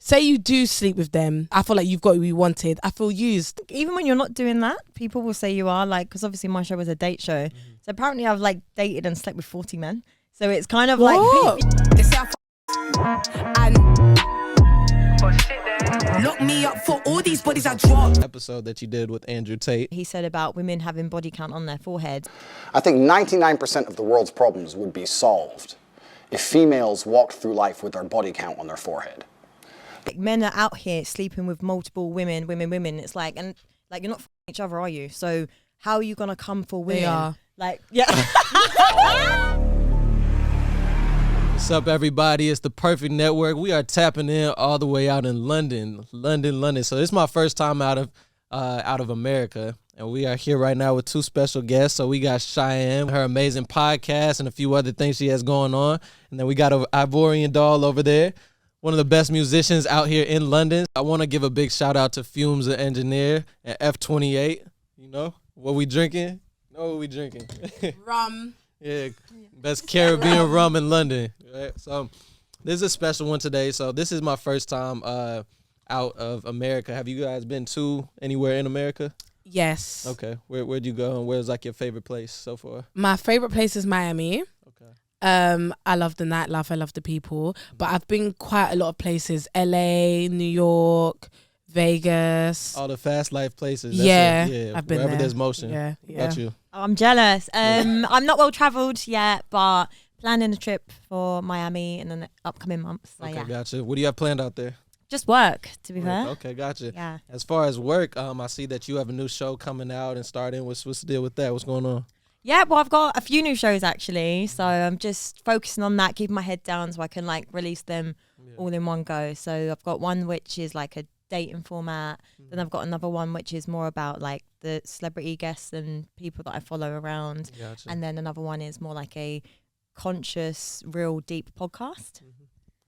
say you do sleep with them, I feel like you've got what you wanted. I feel used. Even when you're not doing that, people will say you are, like, because obviously my show was a date show. So apparently I've like dated and slept with 40 men. So it's kind of like... Look me up for all these bodies I dropped. Episode that you did with Andrew Tate. He said about women having body count on their forehead. I think 99% of the world's problems would be solved if females walked through life with their body count on their forehead. Like, men are out here sleeping with multiple women. It's like, and like, you're not f***ing each other, are you? So how are you gonna come for women? They are. Like, yeah. What's up, everybody? It's the Perfect Network. We are tapping in all the way out in London. So this is my first time out of America, and we are here right now with two special guests. So we got Chian, her amazing podcast, and a few other things she has going on, and then we got an Ivorian doll over there, one of the best musicians out here in London. I want to give a big shout out to Fumes, the engineer, and F28. You know what we drinking? Know what we drinking? Rum. Yeah, best Caribbean rum in London. Right? So this is a special one today. So this is my first time out of America. Have you guys been to anywhere in America? Yes. Okay. Where'd you go, and where's like your favorite place so far? My favorite place is Miami. Okay. I love the nightlife. I love the people. But I've been quite a lot of places: LA, New York, Vegas. All the fast life places. That's yeah, I've been wherever there. there's motion. Yeah. Got you. Oh, I'm jealous. I'm not well travelled yet, but planning a trip for Miami in the upcoming months. So Okay, yeah. gotcha. What do you have planned out there? Just work, to be fair. Okay, gotcha. Yeah. As far as work, I see that you have a new show coming out and starting. What's the deal with that? What's going on? Yeah, well, I've got a few new shows actually, so I'm just focusing on that, keeping my head down so I can like release them all in one go. So I've got one which is like a dating format, then I've got another one which is more about like the celebrity guests and people that I follow around, Gotcha. and then another one is more like a conscious, real deep podcast.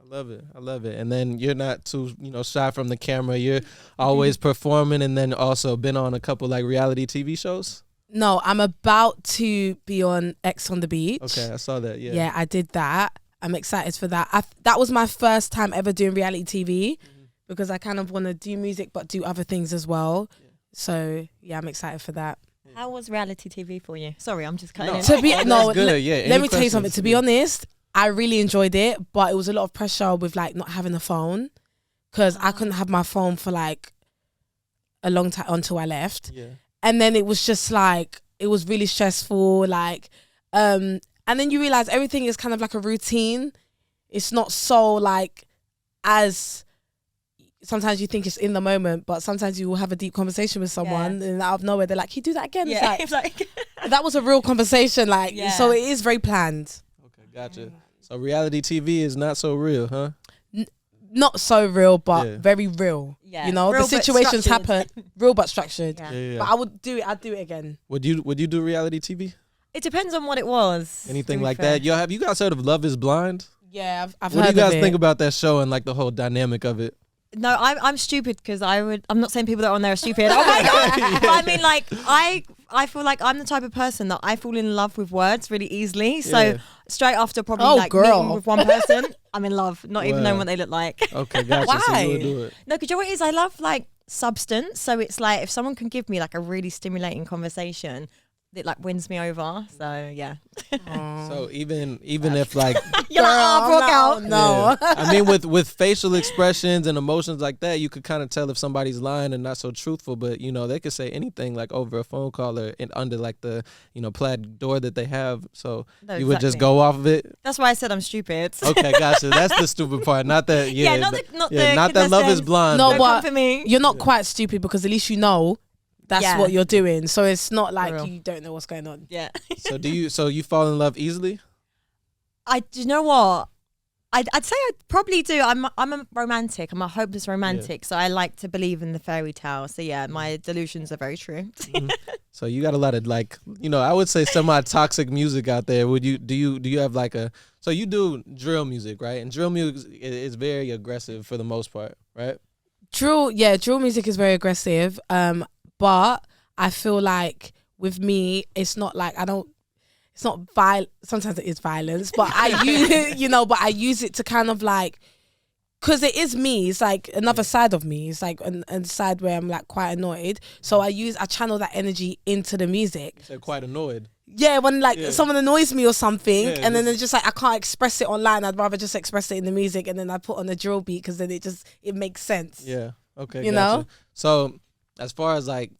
I love it. And then you're not too, shy from the camera. You're always performing, and then also been on a couple like reality TV shows. No, I'm about to be on X on the Beach. Okay, I saw that. Yeah. Yeah, I did that. I'm excited for that. That was my first time ever doing reality TV because I kind of want to do music but do other things as well. Yeah. So yeah, I'm excited for that. How was reality TV for you? Sorry, I'm just cutting in. Let me tell you something. To be honest, I really enjoyed it, but it was a lot of pressure with like not having a phone because I couldn't have my phone for like a long time until I left. Yeah. And then it was just like, it was really stressful. Like, and then you realize everything is kind of like a routine. It's not so like as sometimes you think it's in the moment, but sometimes you will have a deep conversation with someone and out of nowhere they're like, "Can you do that again?" Yeah, it's like that was a real conversation. Like, so it is very planned. Okay, gotcha. So reality TV is not so real, huh? Not so real, but very real. Yeah, you know, real the situations happen, real but structured. Yeah. But I would do it. I'd do it again. Would you do reality TV? It depends on what it was. Anything like that? Yo, have you guys heard of Love Is Blind? Yeah, I've heard of it. What do you guys think about that show and like the whole dynamic of it? No, I'm stupid because I'm not saying people that are on there are stupid. Oh my God. But I mean, like, I feel like I'm the type of person that I fall in love with words really easily. So straight after probably meeting with one person, I'm in love, not even knowing what they look like. Okay, gotcha. Why? So you would do it. No, because you know what it is? I love like substance. So it's like if someone can give me like a really stimulating conversation, it like wins me over. So yeah. So even if like you're like, oh, broke out. No. Yeah. I mean with facial expressions and emotions like that, you could kind of tell if somebody's lying and not so truthful. But they could say anything like over a phone call or under like the plaid door that they have. So you would just go off of it. That's why I said I'm stupid. Okay, gotcha. That's the stupid part. Not that. Yeah, not that Love Is Blind. No, but for me. You're not quite stupid because at least you know. That's what you're doing. So it's not like you don't know what's going on. Yeah. So you fall in love easily? Do you know what? I'd say I probably do. I'm a romantic. I'm a hopeless romantic. So I like to believe in the fairy tale. So yeah, my delusions are very true. So you got a lot of like, I would say semi-toxic music out there. Do you have like so you do drill music, right? And drill music is very aggressive for the most part, right? Drill music is very aggressive. But I feel like with me, it's not like it's not violent. Sometimes it is violence, but I use it, but I use it to kind of like because it is me. It's like another side of me. It's like a side where I'm like quite annoyed. So I channel that energy into the music. They're quite annoyed. Yeah, when like someone annoys me or something, Yeah, and then it's just like I can't express it online. I'd rather just express it in the music, and then I put on a drill beat because then it makes sense. Yeah. Okay. You gotcha. know? So as far as like,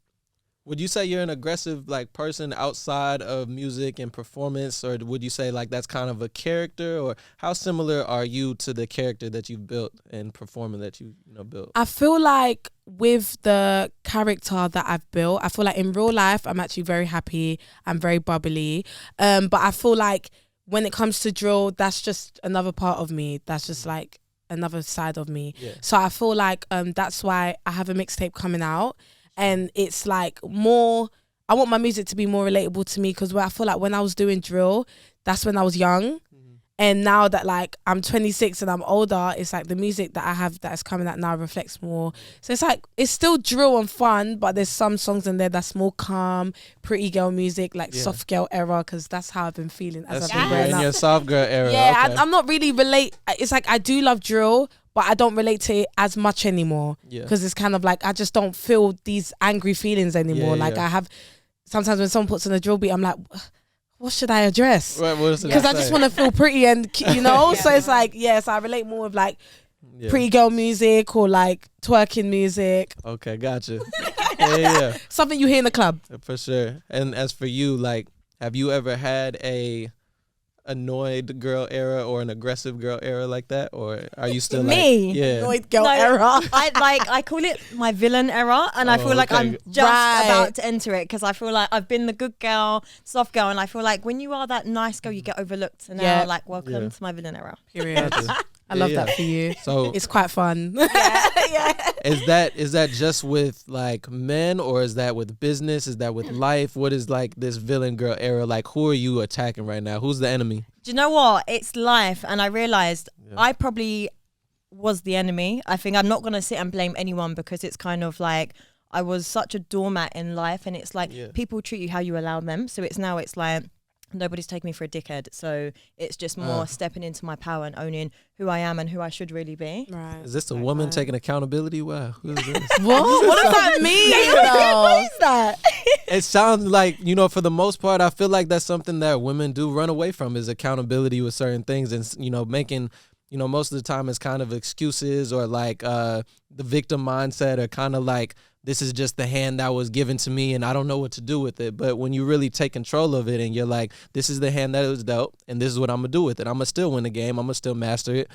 would you say you're an aggressive like person outside of music and performance, or would you say like that's kind of a character, or how similar are you to the character that you've built and performing that you built? I feel like with the character that I've built, I feel like in real life I'm actually very happy. I'm very bubbly, but I feel like when it comes to drill, that's just another part of me. That's just like another side of me. Yeah. So I feel like that's why I have a mixtape coming out. And it's like more, I want my music to be more relatable to me, because I feel like when I was doing drill, that's when I was young. And now that like I'm 26 and I'm older, it's like the music that I have that is coming out now reflects more. So it's like, it's still drill and fun, but there's some songs in there that's more calm, pretty girl music, like soft girl era, because that's how I've been feeling as That's I've been you're growing in up. your soft girl era. Yeah, Okay. I'm not really it's like I do love drill, but I don't relate to it as much anymore, because it's kind of like I just don't feel these angry feelings anymore. Yeah, like yeah. I have sometimes when someone puts on a drill beat, I'm like, what should I address? Right, what does it Because I say? just want to feel pretty and so it's like so I relate more with like pretty girl music or like twerking music, Okay, gotcha. yeah, something you hear in the club. for sure. And as for you, like, have you ever had a annoyed girl era or an aggressive girl era like that, or are you still Me? like Annoyed girl No, era. I call it my villain era, and I feel like okay. I'm just Right. about to enter it, because I feel like I've been the good girl, soft girl, and I feel like when you are that nice girl, you get overlooked. So now, Yeah. like, welcome Yeah. to my villain era. Period. I love that for you. So It's quite fun. is that just with like men, or is that with business? Is that with life? What is like this villain girl era? Like, who are you attacking right now? Who's the enemy? Do you know what? It's life, and I realized I probably was the enemy. I think I'm not gonna sit and blame anyone, because it's kind of like I was such a doormat in life, and it's like people treat you how you allow them. So it's like nobody's taking me for a dickhead. So it's just more stepping into my power and owning who I am and who I should really be. Right. Is this a woman taking accountability? Wow, who is this? What does that mean? though? What is that? It sounds like, for the most part, I feel like that's something that women do run away from, is accountability with certain things, and making, most of the time it's kind of excuses, or like the victim mindset, or kind of like, this is just the hand that was given to me and I don't know what to do with it. But when you really take control of it and you're like, this is the hand that was dealt and this is what I'm gonna do with it. I'm gonna still win the game. I'm gonna still master it.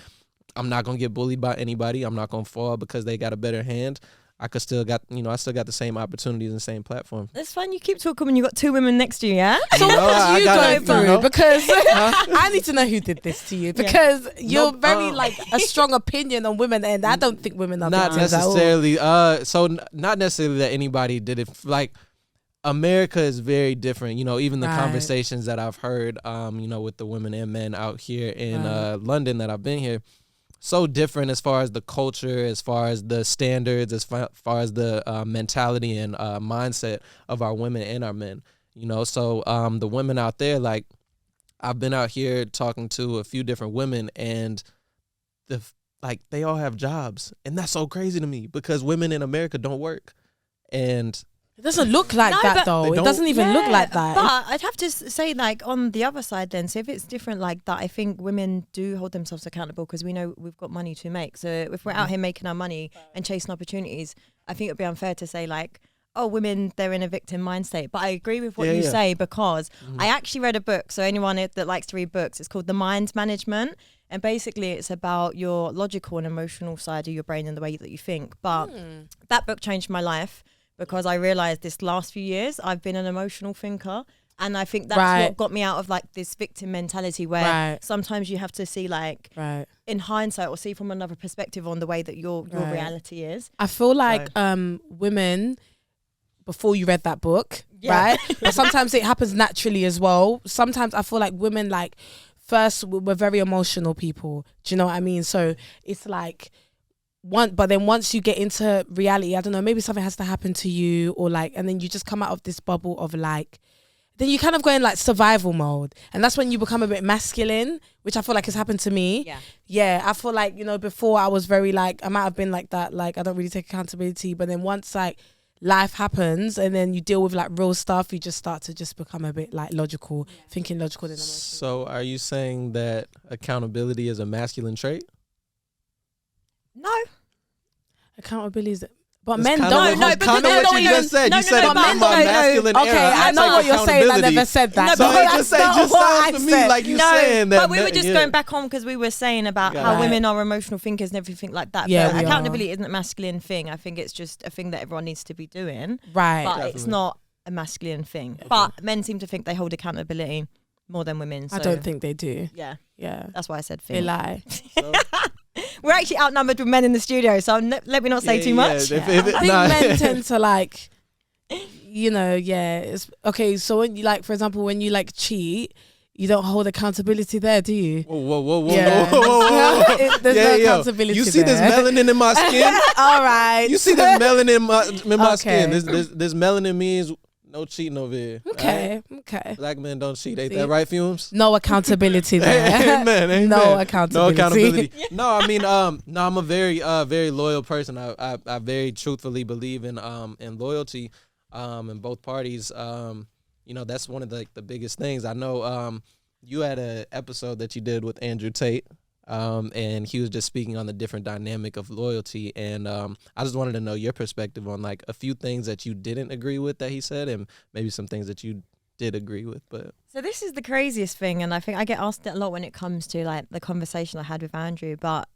I'm not gonna get bullied by anybody. I'm not gonna fall because they got a better hand. I still got the same opportunities and same platform. That's fine. You keep talking when you got two women next to you, yeah? So what I did you gotta, go through? Because I need to know who did this to you, because you're very like a strong opinion on women, and I don't think women are Not victims at all. necessarily. Not necessarily that anybody did it. Like, America is very different. Even the Right. conversations that I've heard, with the women and men out here in London that I've been here, so different as far as the culture, as far as the standards, as far as the mentality and mindset of our women and our men. So the women out there, like, I've been out here talking to a few different women, and they all have jobs, and that's so crazy to me, because women in America don't work, and It doesn't look like No, that but- though. They It don't- doesn't even look like that. But I'd have to say, like, on the other side then, so if it's different like that, I think women do hold themselves accountable, because we know we've got money to make. So if we're out here making our money and chasing opportunities, I think it'd be unfair to say, like, oh, women, they're in a victim mindset. But I agree with what you say, because I actually read a book. So anyone that likes to read books, it's called The Mind Management. And basically it's about your logical and emotional side of your brain and the way that you think. But that book changed my life, because I realized this last few years I've been an emotional thinker, and I think that's what got me out of like this victim mentality, where sometimes you have to see like in hindsight, or see from another perspective on the way that your reality is. I feel like women, before you read that book, right? But sometimes it happens naturally as well. Sometimes I feel like women, like, first we're very emotional people. Do you know what I mean? So it's like but then once you get into reality, I don't know, maybe something has to happen to you, or like, and then you just come out of this bubble of like then you kind of go in like survival mode, and that's when you become a bit masculine, which I feel like has happened to me. Yeah, I feel like, you know, before I was very like, I might have been like that, like I don't really take accountability, but then once like life happens and then you deal with like real stuff, you just start to just become a bit like logical, thinking logical than emotional. So are you saying that accountability is a masculine trait? No. Accountability is, but It's men kinda don't. what- kinda what you just said. You said it but from a masculine Okay, era. I know what you're saying. I never said that. So No, it that's just not what I sounds to me said. like you saying that. But we were just going back on because we were saying about how Right. women are emotional thinkers and everything like that. Yeah, but we accountability isn't a masculine thing. I think it's just a thing that everyone needs to be doing. Right. But it's not a masculine thing. But men seem to think they hold accountability more than women. So I don't think they do. Yeah. Yeah. That's why I said They thing. lie. We're actually outnumbered with men in the studio, so let me not say too much. I think men tend to like, you know, it's okay. So when you like, for example, when you like cheat, you don't hold accountability there, do you? Whoa. There's no accountability. You see there. this melanin in my skin? All right. You see this melanin in my Okay. skin? This melanin means no cheating over here. Okay. Right? Okay. Black men don't cheat. Ain't See? that right, Fumes? No accountability there. Amen. No accountability. No, I mean, no, I'm a very, very loyal person. I very truthfully believe in loyalty, in both parties. You know, that's one of the biggest things. I know, you had an episode that you did with Andrew Tate, and he was just speaking on the different dynamic of loyalty. And I just wanted to know your perspective on like a few things that you didn't agree with that he said, and maybe some things that you did agree with. But So this is the craziest thing, and I think I get asked it a lot when it comes to like the conversation I had with Andrew. But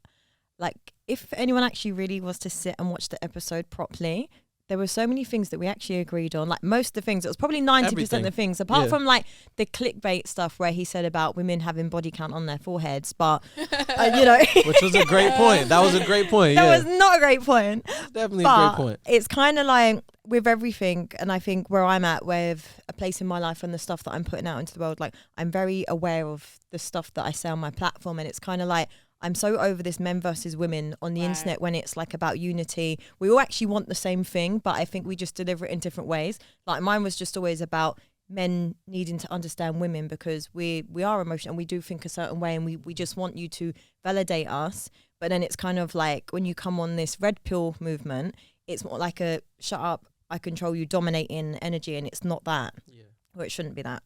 like, if anyone actually really was to sit and watch the episode properly, there were so many things that we actually agreed on. Like most of the things, it was probably 90% of the things, apart from like the clickbait stuff where he said about women having body count on their foreheads. But, you know. which was a great point. That was a great point. That Yeah. was not a great point. Definitely But a great point. it's kind of like with everything, and I think where I'm at with a place in my life and the stuff that I'm putting out into the world, like I'm very aware of the stuff that I say on my platform, and it's kind of like I'm so over this men versus women on the internet when it's like about unity. We all actually want the same thing, but I think we just deliver it in different ways. Like mine was just always about men needing to understand women because we are emotional and we do think a certain way, and we just want you to validate us. But then it's kind of like when you come on this red pill movement, it's more like a shut up, I control you, dominating energy, and it's not that. Yeah. Or it shouldn't be that.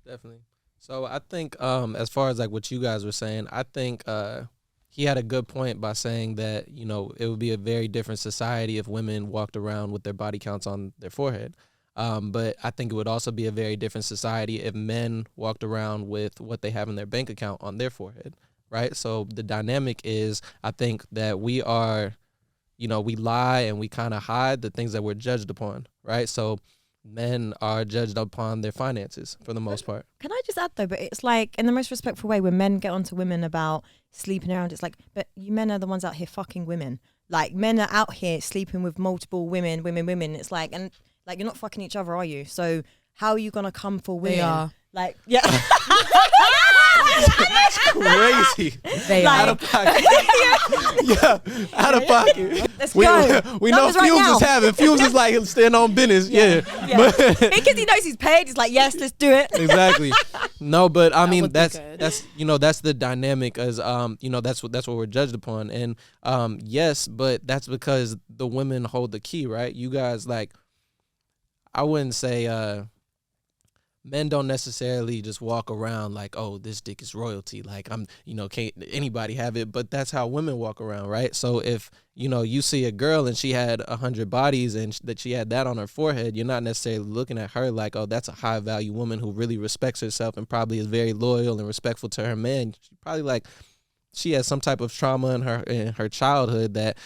Definitely. So I think as far as like what you guys were saying, I think he had a good point by saying that, you know, it would be a very different society if women walked around with their body counts on their forehead. But I think it would also be a very different society if men walked around with what they have in their bank account on their forehead, right? So the dynamic is, I think that we are, you know, we lie and we kind of hide the things that we're judged upon, right? So men are judged upon their finances for the most part. Can I just add though, but it's like in the most respectful way when men get onto women about sleeping around, it's like, but you men are the ones out here fucking women. Like men are out here sleeping with multiple women. It's like, and like you're not fucking each other, are you? So how are you gonna come for women? They are. Like, yeah. That's crazy. They Like- Out of pocket. Yeah, out of pocket. Let's We go. know Numbers right Fumes now. is having. Fumes is like staying on business. Yeah. Yeah. Because he knows he's paid. He's like, yes, let's do it. Exactly. No, but I mean would be that's good. you know, that's the dynamic as you know, that's what we're judged upon. And yes, but that's because the women hold the key, right? You guys, like, I wouldn't say men don't necessarily just walk around like, oh, this dick is royalty. Like, I'm, you know, can't anybody have it, but that's how women walk around, right? So if, you know, you see a girl and she had 100 bodies and that she had that on her forehead, you're not necessarily looking at her like, oh, that's a high value woman who really respects herself and probably is very loyal and respectful to her man. She probably like, she has some type of trauma in her childhood that,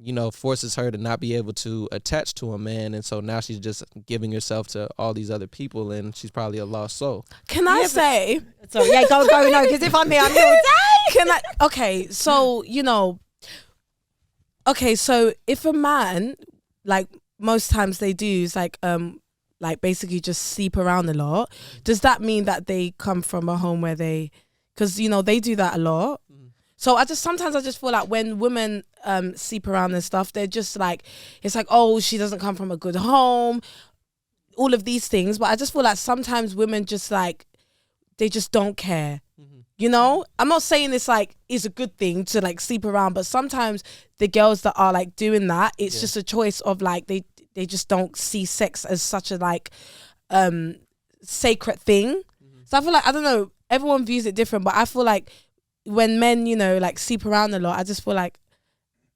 you know, forces her to not be able to attach to a man. And so now she's just giving herself to all these other people and she's probably a lost soul. Can I say? So yeah, go, no, because if I'm here, I'm here all day. Can I? Okay, so you know. Okay, so if a man, like most times they do, is like basically just sleep around a lot. Does that mean that they come from a home where they, because you know they do that a lot. So sometimes I just feel like when women sleep around and stuff, they're just like, it's like, oh, she doesn't come from a good home. all of these things, but I just feel like sometimes women just like, they just don't care. You know, I'm not saying it's like is a good thing to like sleep around, but sometimes the girls that are like doing that, it's just a choice of like they just don't see sex as such a like sacred thing. So I feel like, I don't know, everyone views it different, but I feel like when men, you know, like sleep around a lot, I just feel like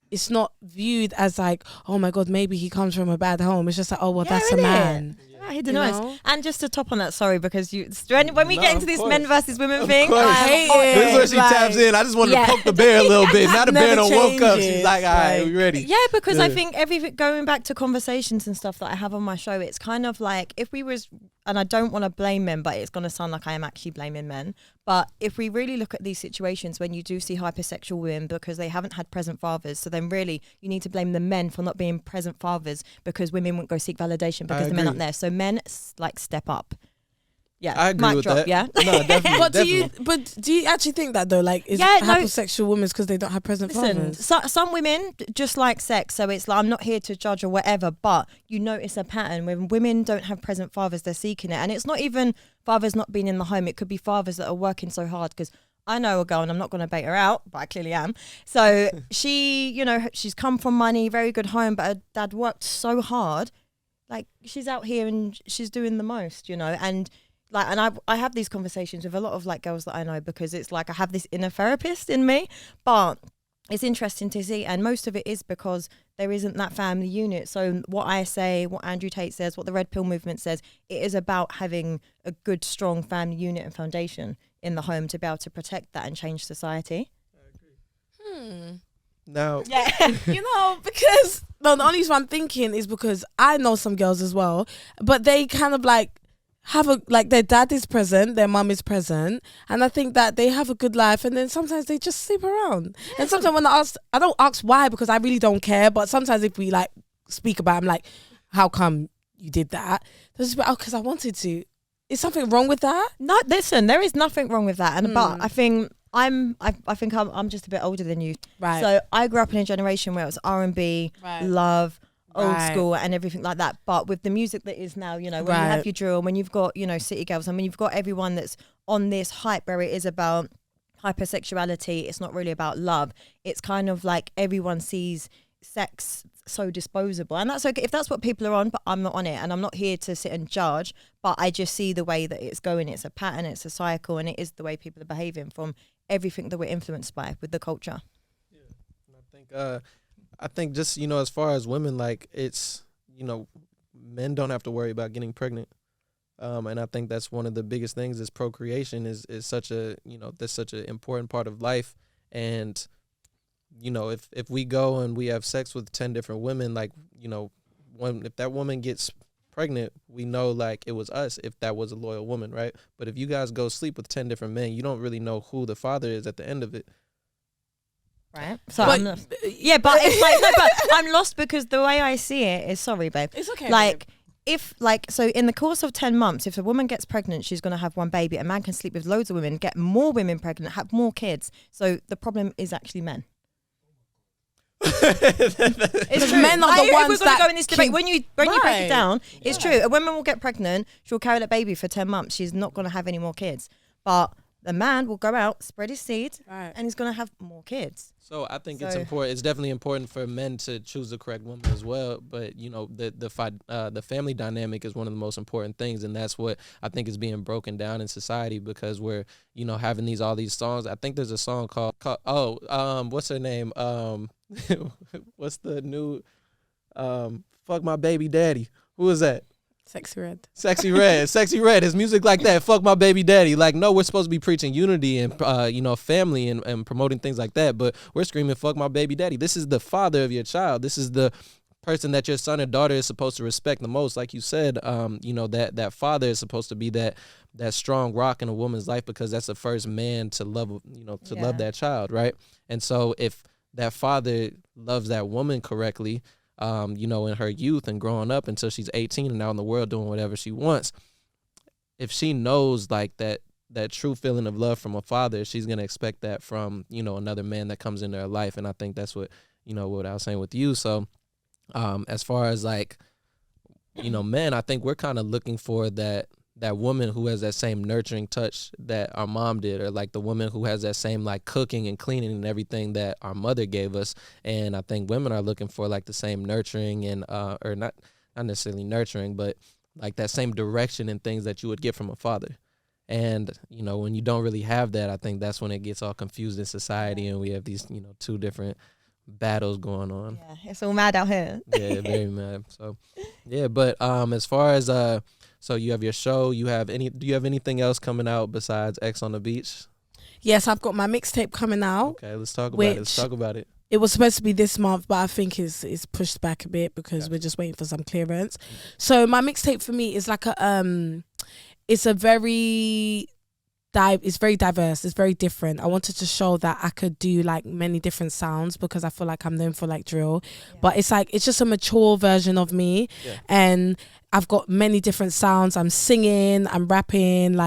it's not viewed as like, oh my God, maybe he comes from a bad home. It's just like, oh well, that's a man. Hidden noise. And just to top on that, sorry, because when we get into this men versus women thing, I hate it. This is where she taps in. I just wanted to poke the bear a little bit. Now the bear done woke up. She's like, all right, we ready. Yeah, because I think going back to conversations and stuff that I have on my show, it's kind of like if we was, and I don't want to blame men, but it's going to sound like I am actually blaming men. But if we really look at these situations when you do see hypersexual women because they haven't had present fathers, so then really you need to blame the men for not being present fathers because women won't go seek validation because the men aren't there. So men like step up. Yeah, I agree with that. Yeah, no, definitely. But do you actually think that though? Like, is hypersexual women because they don't have present fathers? Some women just like sex, so it's like I'm not here to judge or whatever. But you notice a pattern when women don't have present fathers, they're seeking it, and it's not even fathers not being in the home. It could be fathers that are working so hard. Because I know a girl, and I'm not going to bait her out, but I clearly am. So she, you know, she's come from money, very good home, but her dad worked so hard. Like she's out here and she's doing the most, you know, and. Like, and I have these conversations with a lot of like girls that I know because it's like I have this inner therapist in me, but it's interesting to see, and most of it is because there isn't that family unit. So what I say, what Andrew Tate says, what the Red Pill movement says, it is about having a good, strong family unit and foundation in the home to be able to protect that and change society. I agree. Now, you know, because the only reason I'm thinking is because I know some girls as well, but they kind of like have their dad is present, their mum is present, and I think that they have a good life, and then sometimes they just sleep around. And sometimes when I don't ask why because I really don't care, but sometimes if we like speak about it, I'm like, how come you did that? They'll just be, oh, because I wanted to. Is something wrong with that? No, listen, there is nothing wrong with that. And but I think I'm just a bit older than you. Right. So I grew up in a generation where it was R&B, love, old school and everything like that. But with the music that is now, you know, when you have your drill, when you've got, you know, city girls, I mean, you've got everyone that's on this hype where it is about hypersexuality. It's not really about love. It's kind of like everyone sees sex so disposable, and that's okay if that's what people are on, but I'm not on it, and I'm not here to sit and judge, but I just see the way that it's going. It's a pattern, it's a cycle, and it is the way people are behaving from everything that we're influenced by with the culture. I think just, you know, as far as women, like, it's, you know, men don't have to worry about getting pregnant. And I think that's one of the biggest things is procreation is such a, you know, that's such an important part of life. And, you know, if we go and we have sex with 10 different women, like, you know, if that woman gets pregnant, we know like it was us if that was a loyal woman, right? But if you guys go sleep with 10 different men, you don't really know who the father is at the end of it. Right. So but it's like, no, but I'm lost because the way I see it is, sorry, babe. It's okay. Like, babe. If like, so in the course of 10 months, if a woman gets pregnant, she's going to have one baby. A man can sleep with loads of women, get more women pregnant, have more kids. So the problem is actually men. It's true. Men are the ones that go in this debate. When you break it down, it's true. A woman will get pregnant, she'll carry that baby for 10 months. She's not going to have any more kids. But the man will go out, spread his seed, and he's going to have more kids. So I think it's important. It's definitely important for men to choose the correct woman as well. But, you know, the family dynamic is one of the most important things. And that's what I think is being broken down in society because we're, you know, having all these songs. I think there's a song called what's her name? What's the new Fuck My Baby Daddy? Who is that? Sexy Red. Sexy Red. His music like that. Fuck my baby daddy. Like, no, we're supposed to be preaching unity and, you know, family and promoting things like that. But we're screaming, fuck my baby daddy. This is the father of your child. This is the person that your son or daughter is supposed to respect the most. Like you said, you know, that father is supposed to be that strong rock in a woman's life because that's the first man to love, you know, to love that child. Right. And so if that father loves that woman correctly, you know, in her youth and growing up until she's 18 and out in the world doing whatever she wants. If she knows like that true feeling of love from a father, she's going to expect that from, you know, another man that comes into her life. And I think that's what, you know, what I was saying with you. So, as far as like you know, men, I think we're kind of looking for that woman who has that same nurturing touch that our mom did, or like the woman who has that same like cooking and cleaning and everything that our mother gave us. And I think women are looking for like the same nurturing and or not necessarily nurturing, but like that same direction and things that you would get from a father. And, you know, when you don't really have that, I think that's when it gets all confused in society and we have these, you know, two different battles going on. Yeah, it's all mad out here. Yeah, very mad. So, yeah, but as far as so you have your show, do you have anything else coming out besides X on the Beach? Yes, I've got my mixtape coming out. Okay, let's talk about it. It was supposed to be this month, but I think it's pushed back a bit because we're just waiting for some clearance. So my mixtape for me is like it's very diverse. It's very different. I wanted to show that I could do like many different sounds because I feel like I'm known for like drill, but it's just a mature version of me, and I've got many different sounds. I'm singing, I'm rapping,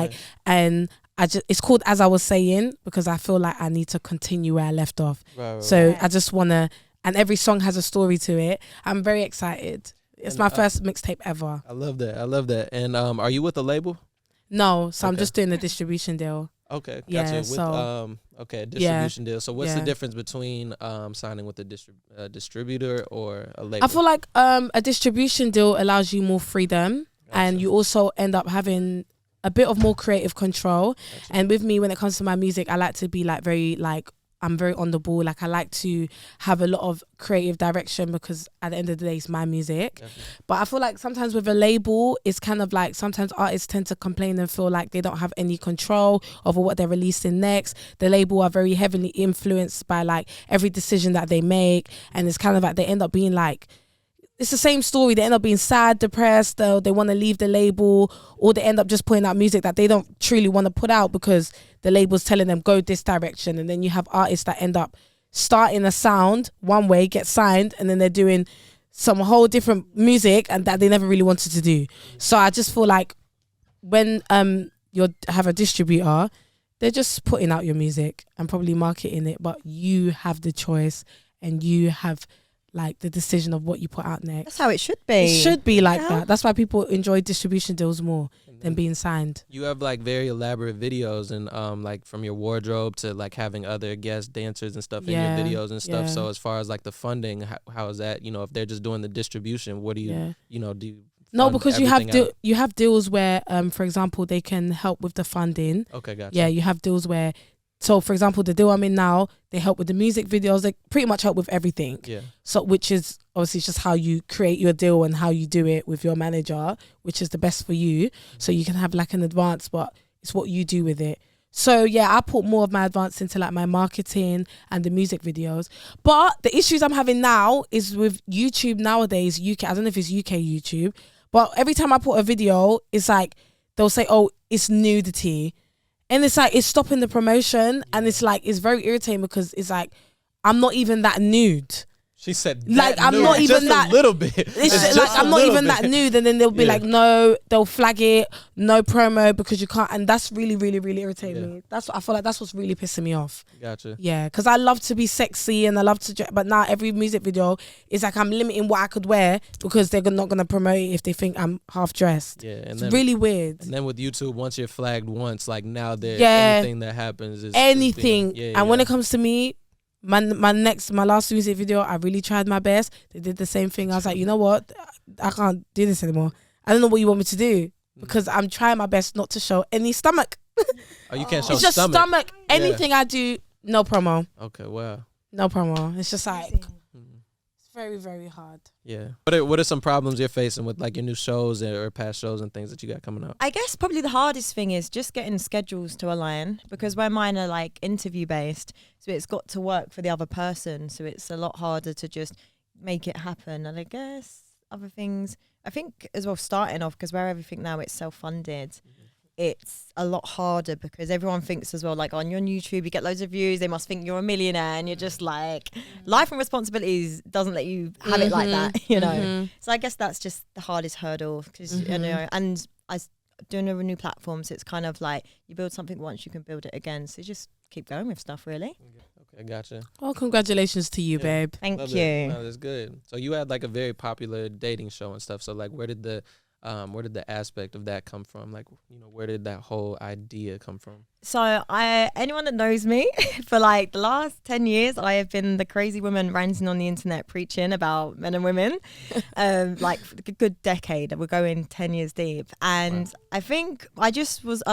and it's called As I Was Saying because I feel like I need to continue where I left off. I just want to, and every song has a story to it. I'm very excited. It's my first mixtape ever. I love that. And are you with a label? No, so I'm just doing a distribution deal. Okay, gotcha. Yeah, Distribution deal. So what's the difference between signing with a distributor or a label? I feel like a distribution deal allows you more freedom, and you also end up having a bit of more creative control. And with me, when it comes to my music, I like to be like I'm very on the ball. Like I like to have a lot of creative direction because at the end of the day, it's my music. But I feel like sometimes with a label, it's kind of like sometimes artists tend to complain and feel like they don't have any control over what they're releasing next. The label are very heavily influenced by like every decision that they make. And it's kind of like they end up being like, it's the same story. They end up being sad, depressed, they want to leave the label, or they end up just putting out music that they don't truly want to put out because the label's telling them go this direction. And then you have artists that end up starting a sound one way, get signed, and then they're doing some whole different music and that they never really wanted to do. So I just feel like when you have a distributor, they're just putting out your music and probably marketing it, but you have the choice and you have like the decision of what you put out next. That's how it should be. It should be like that. That's why people enjoy distribution deals more than being signed. You have like very elaborate videos and like from your wardrobe to like having other guest dancers and stuff in your videos and stuff. So as far as like the funding, how is that? You know, if they're just doing the distribution, what do you do you No, because you have deals where for example they can help with the funding. Okay, gotcha. Yeah, you have deals where, so for example, the deal I'm in now, they help with the music videos. They pretty much help with everything. Yeah. So which is obviously just how you create your deal and how you do it with your manager, which is the best for you. So you can have like an advance, but it's what you do with it. So yeah, I put more of my advance into like my marketing and the music videos. But the issues I'm having now is with YouTube nowadays, UK, I don't know if it's UK YouTube, but every time I put a video, it's like, they'll say, oh, it's nudity. And it's like, it's stopping the promotion. And it's like, it's very irritating because it's like, I'm not even that nude. She said, like, I'm nude, not even just that. A little bit. It's like, I'm not even that nude. And then they'll be like, no, they'll flag it, no promo because you can't. And that's really, really, really irritating me. That's what I feel like. That's what's really pissing me off. Gotcha. Yeah, because I love to be sexy and I love to, but now every music video is like I'm limiting what I could wear because they're not going to promote it if they think I'm half dressed. Yeah, and it's really weird. And then with YouTube, once you're flagged once, like now anything that happens is anything. And when it comes to me, my last music video, I really tried my best. They did the same thing. I was like, you know what? I can't do this anymore. I don't know what you want me to do because I'm trying my best not to show any stomach. Oh, you can't show it's just stomach. Anything I do, no promo. Okay, wow. No promo. It's just like, it's very, very hard. Yeah. What are some problems you're facing with like your new shows or past shows and things that you got coming up? I guess probably the hardest thing is just getting schedules to align because where mine are like interview based, so it's got to work for the other person. So it's a lot harder to just make it happen. And I guess other things, I think as well starting off, because where everything now it's self-funded, it's a lot harder because everyone thinks as well, like on your YouTube, you get loads of views, they must think you're a millionaire, and you're just like, life and responsibilities doesn't let you have it like that, you know? So I guess that's just the hardest hurdle because, you know, and I doing a new platform, so it's kind of like you build something once, you can build it again. So just keep going with stuff, really. I gotcha. Well, congratulations to you, babe. Thank Love you. it. No, that's good. So you had like a very popular dating show and stuff. So like, where did the aspect of that come from? Like, you know, where did that whole idea come from? So anyone that knows me for like the last 10 years, I have been the crazy woman ranting on the internet preaching about men and women. Like for a good decade. We're going 10 years deep. And wow. I think I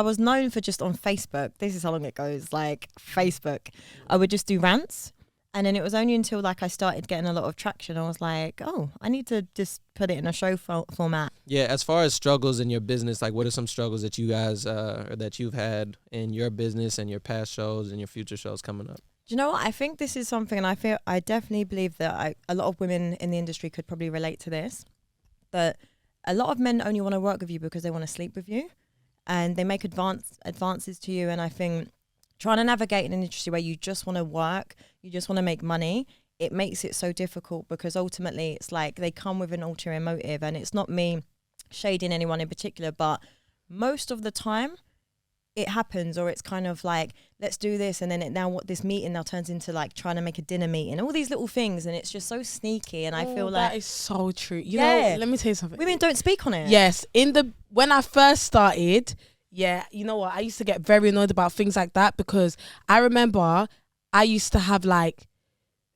was known for just on Facebook. This is how long it goes. Like Facebook, I would just do rants. And then it was only until like I started getting a lot of traction, I was like, oh, I need to just put it in a show format. Yeah, as far as struggles in your business, like what are some struggles that you guys or that you've had in your business and your past shows and your future shows coming up? Do you know what? I think this is something, and I definitely believe that a lot of women in the industry could probably relate to this, that a lot of men only want to work with you because they want to sleep with you, and they make advances to you. And I think trying to navigate in an industry where you just want to work, you just want to make money, it makes it so difficult, because ultimately it's like they come with an ulterior motive. And it's not me shading anyone in particular, but most of the time it happens, or it's kind of like, let's do this, and then this meeting now turns into like trying to make a dinner meeting, all these little things, and it's just so sneaky. And I feel like that is so true. You know, let me tell you something. Women don't speak on it. Yes, when I first started, yeah, you know what? I used to get very annoyed about things like that, because I remember I used to have like,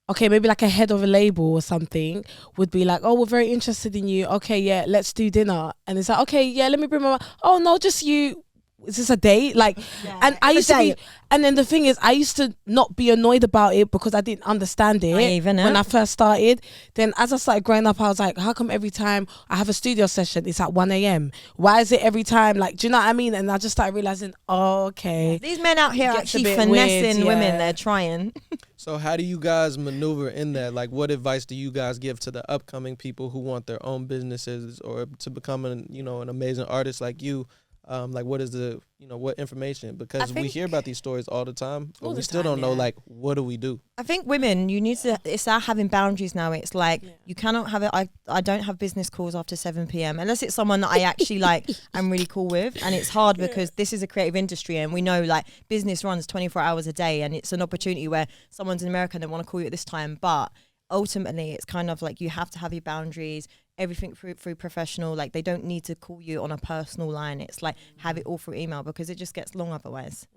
okay, maybe like a head of a label or something would be like, oh, we're very interested in you. Okay, yeah, let's do dinner. And it's like, okay, yeah, let me bring my, oh no, just you. Is this a date? Like, yeah, and I used to be, and then the thing is, I used to not be annoyed about it because I didn't understand it when I first started. Then as I started growing up, I was like, how come every time I have a studio session, it's at 1 a.m.? Why is it every time? Like, do you know what I mean? And I just started realizing, oh, okay. Yeah, these men out here are actually finessing women. They're trying. So how do you guys maneuver in that? Like, what advice do you guys give to the upcoming people who want their own businesses or to become an amazing artist like you? Like, what is what information? Because we hear about these stories all the time, but we still don't know, like, what do we do? I think women, it's our having boundaries now. It's like, you cannot have it. I don't have business calls after 7 p.m. unless it's someone that I actually like, I'm really cool with. And it's hard because this is a creative industry, and we know like business runs 24 hours a day, and it's an opportunity where someone's in America and they want to call you at this time. But ultimately it's kind of like, you have to have your boundaries. Everything through professional, like they don't need to call you on a personal line. It's like, have it all through email, because it just gets long otherwise.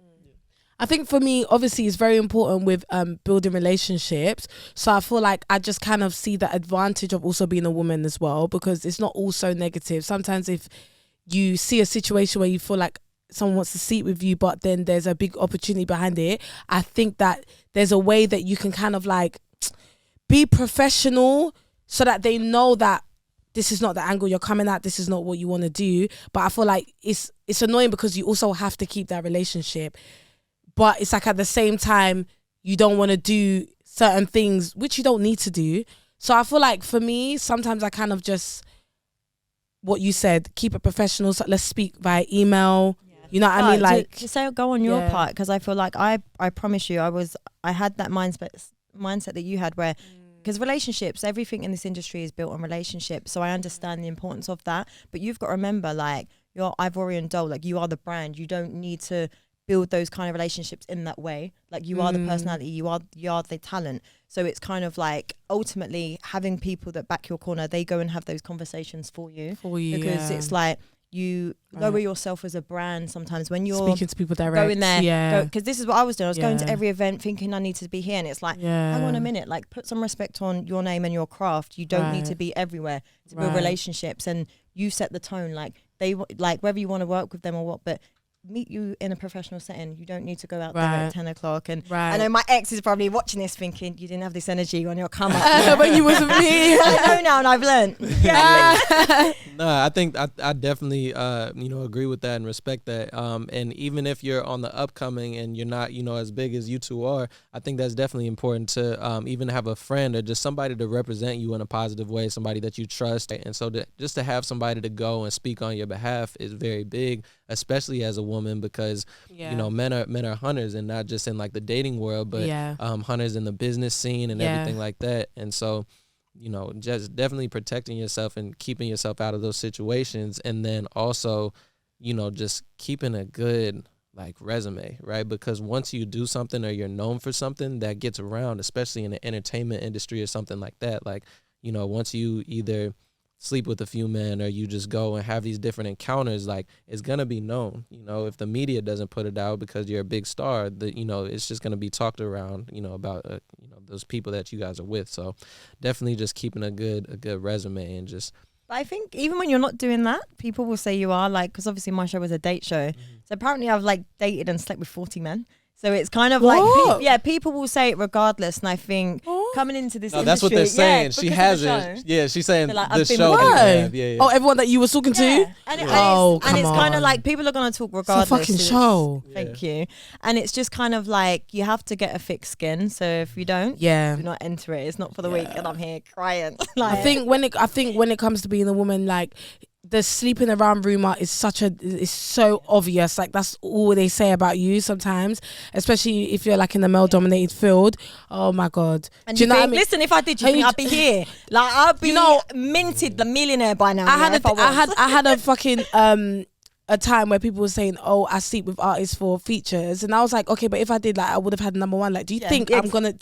I think for me, obviously, it's very important with building relationships. So I feel like I just kind of see the advantage of also being a woman as well, because it's not all so negative. Sometimes if you see a situation where you feel like someone wants to sleep with you, but then there's a big opportunity behind it, I think that there's a way that you can kind of like be professional so that they know that this is not the angle you're coming at, this is not what you want to do. But I feel like it's annoying because you also have to keep that relationship. But it's like at the same time, you don't want to do certain things, which you don't need to do. So I feel like for me, sometimes I kind of just, what you said, keep it professional. So let's speak via email. Yeah. You know what I mean? Like, to say, go on your part, because I feel like I promise you, I had that mindset that you had where, because relationships, everything in this industry is built on relationships. So I understand the importance of that. But you've got to remember, like, you're Ivorian doll. Like, you are the brand. You don't need to build those kind of relationships in that way. Like, you are the personality. You are the talent. So it's kind of like, ultimately, having people that back your corner, they go and have those conversations for you. Because it's like, you lower yourself as a brand sometimes when you're speaking to people direct. Going there, because this is what I was doing. I was going to every event thinking I need to be here, and it's like, hang on a minute, like, put some respect on your name and your craft. You don't need to be everywhere to build relationships, and you set the tone. Like, they like whether you want to work with them or what, but meet you in a professional setting. You don't need to go out there at 10 o'clock. And I know my ex is probably watching this thinking, you didn't have this energy on your come up when you was with me. I know now, and I've learned. No, I think I definitely agree with that and respect that. And even if you're on the upcoming and you're not as big as you two are, I think that's definitely important to even have a friend or just somebody to represent you in a positive way, somebody that you trust. And so just to have somebody to go and speak on your behalf is very big, especially as a woman, because men are hunters, and not just in like the dating world, but hunters in the business scene and everything like that. And so just definitely protecting yourself and keeping yourself out of those situations, and then also just keeping a good like resume, right? Because once you do something or you're known for something, that gets around, especially in the entertainment industry or something like that. Like, you know, once you either sleep with a few men or you just go and have these different encounters, like it's gonna be known. You know, if the media doesn't put it out because you're a big star, that, you know, it's just gonna be talked around, you know, about you know, those people that you guys are with. So definitely just keeping a good resume and just. I think even when you're not doing that, people will say you are, like, because obviously my show was a date show. So apparently I've like dated and slept with 40 men. So it's kind of like, people will say it regardless. And I think coming into this industry. That's what they're saying. She hasn't. Yeah, she's saying like, the show. Yeah. Oh, everyone that you were talking to? And Come it's kind of on. like people are going to talk regardless. It's a fucking show. Thank you. And it's just kind of like you have to get a thick skin. So if you don't, do not enter it. It's not for the weak. And I'm here crying. Like, I think when it comes to being a woman, like the sleeping around rumor is so obvious. Like that's all they say about you sometimes, especially if you're like in a male dominated field. Oh my God. And do you know what I mean? Listen, if I did, you think I'd be here? Like I'd be minted the millionaire by now. I had a fucking a time where people were saying, "Oh, I sleep with artists for features," and I was like, "Okay, but if I did, like, I would have had number one." Like, do you think I'm gonna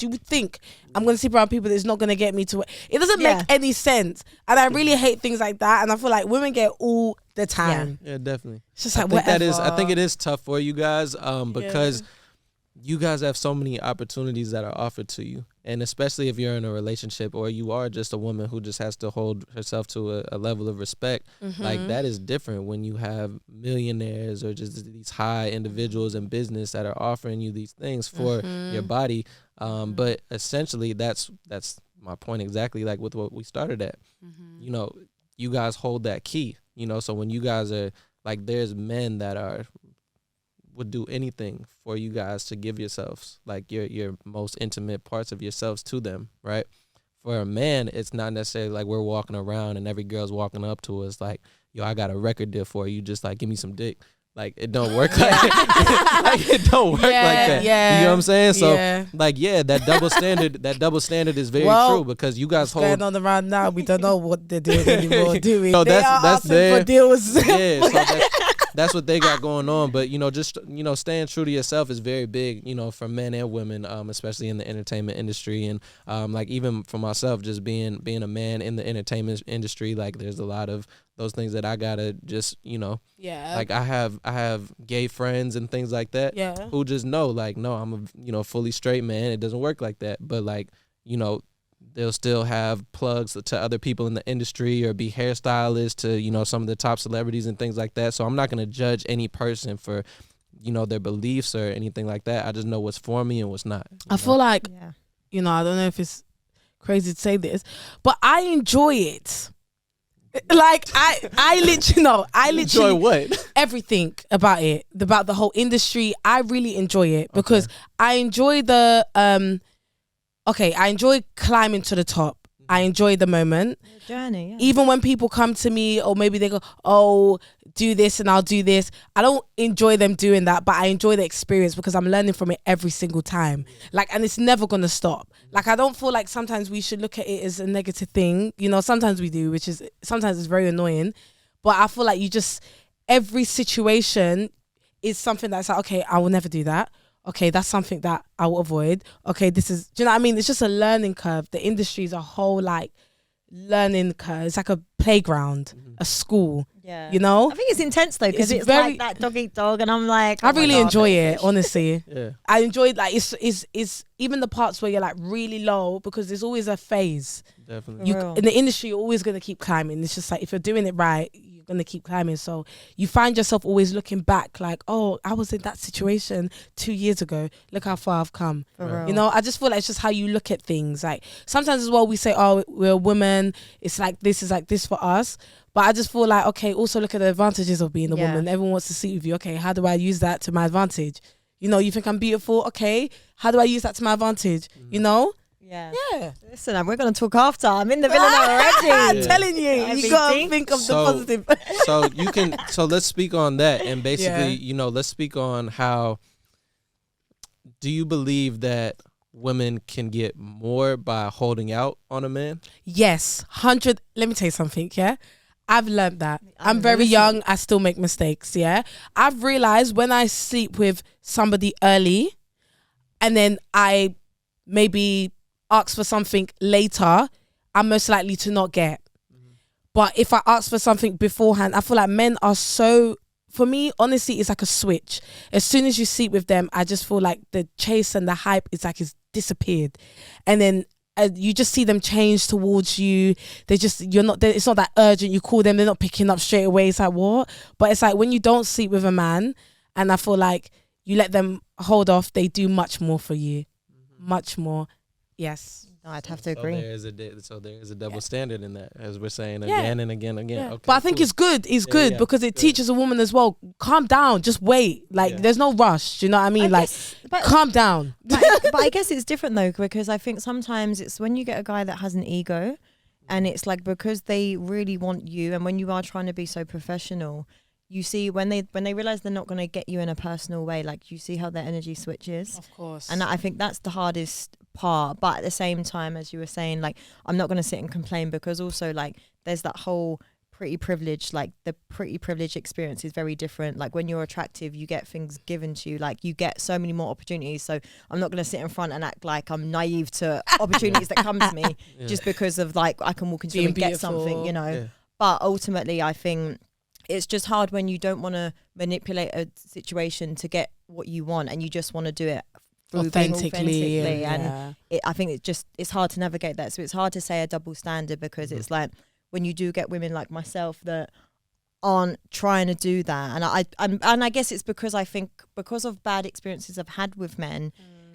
sleep around people that's not gonna get me to it? It doesn't make any sense, and I really hate things like that. And I feel like women get all the time. Yeah, definitely. It's just like whatever. I think it is tough for you guys, because you guys have so many opportunities that are offered to you. And especially if you're in a relationship or you are just a woman who just has to hold herself to a level of respect, like that is different when you have millionaires or just these high individuals in business that are offering you these things for your body. But essentially that's my point exactly, like with what we started at. You know, you guys hold that key, you know, so when you guys are like, there's men that would do anything for you guys to give yourselves, like your most intimate parts of yourselves to them, right? For a man, it's not necessarily like we're walking around and every girl's walking up to us like, yo, I got a record deal for you, just like give me some dick. Like it don't work like it don't work like that. Yeah. You know what I'm saying? So that double standard is very true, because you guys hold going on around now. We don't know what they're doing anymore, do we? No, they are that's asking for deals. Yeah, so that's what they got going on. But, you know, just, you know, staying true to yourself is very big, you know, for men and women, especially in the entertainment industry. And like even for myself, just being a man in the entertainment industry, like there's a lot of those things that I gotta just, you know, like I have gay friends and things like that who just know, like, no, I'm a, you know, fully straight man. It doesn't work like that. But like, you know, they'll still have plugs to other people in the industry or be hairstylists to, you know, some of the top celebrities and things like that. So I'm not going to judge any person for, you know, their beliefs or anything like that. I just know what's for me and what's not. I feel like, you know, I don't know if it's crazy to say this, but I enjoy it. Like I literally enjoy what? Everything about it, about the whole industry. I really enjoy it because I enjoy the I enjoy climbing to the top. I enjoy the moment. Journey, even when people come to me or maybe they go, oh, do this and I'll do this. I don't enjoy them doing that, but I enjoy the experience because I'm learning from it every single time. Like, and it's never going to stop. Like, I don't feel like sometimes we should look at it as a negative thing. You know, sometimes we do, which is, sometimes it's very annoying. But I feel like every situation is something that's like, okay, I will never do that. Okay, that's something that I will avoid. Okay, do you know what I mean? It's just a learning curve. The industry is a whole, like, learning curve. It's like a playground, a school. Yeah, you know. I think it's intense though because it's very, like that dog eat dog, and I'm like, I really enjoy it. Honestly, yeah, I enjoy it. Like it's even the parts where you're like really low because there's always a phase. Definitely, in the industry, you're always gonna keep climbing. It's just like if you're doing it right, you're gonna keep climbing. So you find yourself always looking back, like, oh, I was in that situation 2 years ago. Look how far I've come. You know, I just feel like it's just how you look at things. Like sometimes as well, we say, oh, we're a woman. It's like this is like this for us. But I just feel like, okay, also look at the advantages of being a woman. Everyone wants to sleep with you. Okay, how do I use that to my advantage? You know, you think I'm beautiful. Okay, how do I use that to my advantage? You know? Yeah. Listen, we're going to talk after. I'm in the villa already. I'm telling you. You got to think of the positive. So let's speak on that. And basically, you know, let's speak on how, do you believe that women can get more by holding out on a man? Yes. 100. Let me tell you something, yeah? I've learned that. I'm very young. I still make mistakes. Yeah. I've realized when I sleep with somebody early and then I maybe ask for something later, I'm most likely to not get. But if I ask for something beforehand, I feel like men are so, for me, honestly, it's like a switch. As soon as you sleep with them, I just feel like the chase and the hype is like it's disappeared. And then you just see them change towards you. It's not that urgent. You call them, they're not picking up straight away. It's like, what? But it's like when you don't sleep with a man, and I feel like you let them hold off, they do much more for you. Much more. Yes. No, I'd have to agree. So there is a double standard in that, as we're saying again and again. Yeah. Okay, but I think it's good. It's good because it teaches a woman as well. Calm down. Just wait. Like there's no rush. Do you know what I mean? Calm down. But I guess it's different though, because I think sometimes it's when you get a guy that has an ego, and it's like because they really want you, and when you are trying to be so professional, you see when they realize they're not going to get you in a personal way, like you see how their energy switches. Of course. And I think that's the hardest part. But at the same time, as you were saying, like I'm not going to sit and complain, because also like there's that whole pretty privilege, like the pretty privilege experience is very different. Like when you're attractive, you get things given to you, like you get so many more opportunities. So I'm not going to sit in front and act like I'm naive to opportunities that come to me just because of like I can walk into and get something, you know. But ultimately I think it's just hard when you don't want to manipulate a situation to get what you want, and you just want to do it authentically. And I think it's hard to navigate that. So it's hard to say a double standard, because it's like when you do get women like myself that aren't trying to do that, and I guess it's because I think because of bad experiences I've had with men,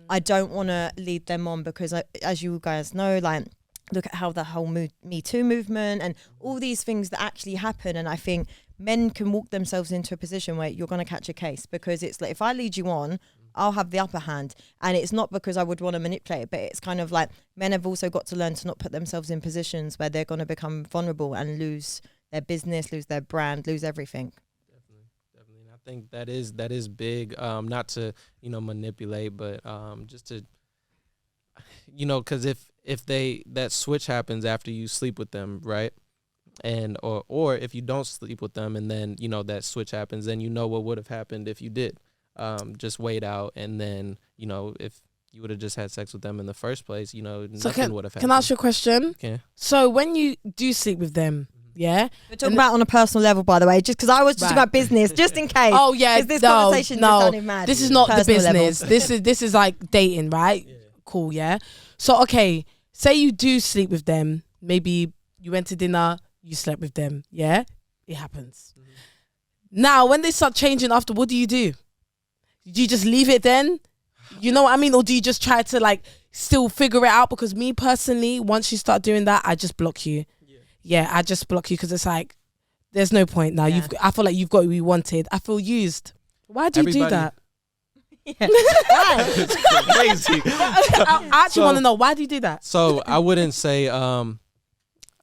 I don't want to lead them on, because as you guys know, like look at how the whole Me Too movement and all these things that actually happen, and I think men can walk themselves into a position where you're going to catch a case, because it's like if I lead you on, I'll have the upper hand. And it's not because I would want to manipulate it, but it's kind of like men have also got to learn to not put themselves in positions where they're going to become vulnerable and lose their business, lose their brand, lose everything. Definitely. And I think that is big, not to, manipulate, but just to, because if that switch happens after you sleep with them, right? And or if you don't sleep with them and then that switch happens, then what would have happened if you did just wait out, and then if you would have just had sex with them in the first place, nothing would have happened. Can I ask you a question? Okay. So when you do sleep with them, we're talking about on a personal level, by the way, just because I was just about business, just in case. Oh yeah, this conversation is sounding mad. This is not the business. This is like dating, right? Yeah. Cool, yeah. So okay, say you do sleep with them. Maybe you went to dinner. You slept with them, yeah? It happens. Now, when they start changing after, what do? Do you just leave it then? You know what I mean? Or do you just try to like still figure it out? Because me personally, once you start doing that, I just block you. Yeah, I just block you, because it's like, there's no point now. I feel like you've got what you wanted. I feel used. Why do you do that? It's crazy. I actually want to know, why do you do that? So I wouldn't say...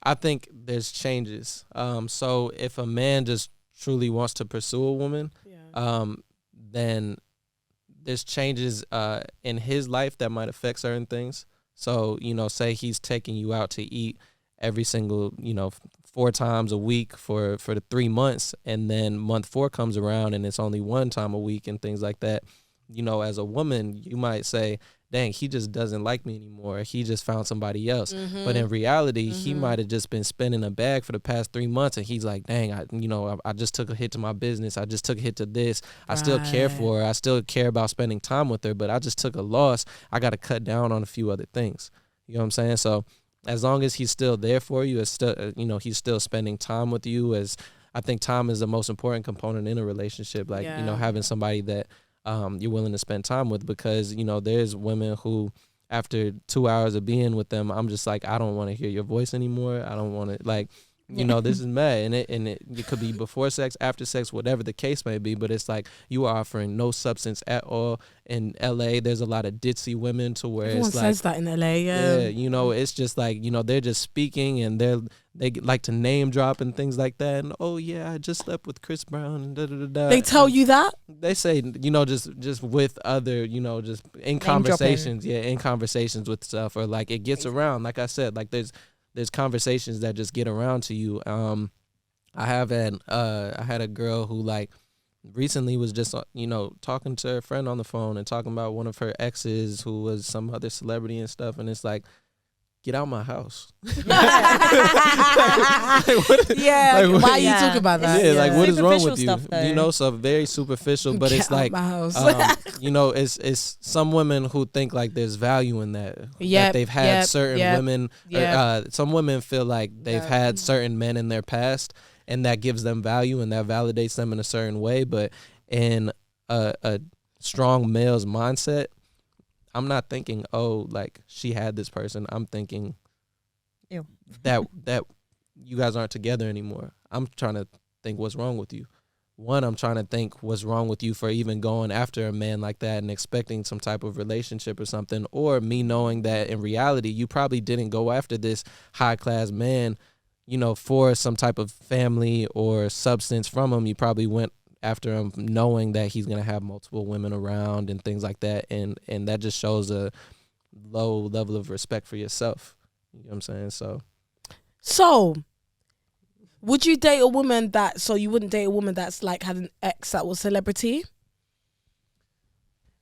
I think there's changes. So if a man just truly wants to pursue a woman, then there's changes in his life that might affect certain things. So, say he's taking you out to eat every single, 4 times a week for the 3 months, and then month 4 comes around and it's only 1 time a week and things like that. As a woman, you might say, dang, he just doesn't like me anymore. He just found somebody else. But in reality, he might have just been spending a bag for the past 3 months, and he's like, dang, I just took a hit to my business. I just took a hit to this. I still care for her. I still care about spending time with her, but I just took a loss. I got to cut down on a few other things. You know what I'm saying? So as long as he's still there for you, it's still, he's still spending time with you. As I think time is the most important component in a relationship. Like, having somebody that you're willing to spend time with, because there's women who after 2 hours of being with them, I'm just like, I don't want to hear your voice anymore. I don't want to, like, this is mad, and it could be before sex, after sex, whatever the case may be, but it's like you are offering no substance at all. In LA, there's a lot of ditzy women to where everyone it's like, says that in LA, it's just like, they're just speaking, and they like to name drop and things like that, and I just slept with Chris Brown and da da da da. They tell you that? They say, just with other, just in conversations, in conversations with stuff, or like it gets around. Like I said, like there's conversations that just get around to you. I had a girl who like recently was just talking to her friend on the phone and talking about one of her exes who was some other celebrity and stuff, and it's like, get out my house. Why are you talking about that? Yeah, like what is wrong with you? Stuff, So very superficial, but Get it's out like, my house. it's some women who think like there's value in that. That they've had certain women. Some women feel like they've had certain men in their past, and that gives them value and that validates them in a certain way. But in a strong male's mindset, I'm not thinking, oh, like she had this person. I'm thinking Ew. that you guys aren't together anymore. I'm trying to think what's wrong with you. One, I'm trying to think what's wrong with you for even going after a man like that and expecting some type of relationship or something, or me knowing that in reality you probably didn't go after this high class man, for some type of family or substance from him. You probably went after him knowing that he's going to have multiple women around and things like that. And that just shows a low level of respect for yourself. You know what I'm saying? So would you date a woman you wouldn't date a woman that's like had an ex that was celebrity?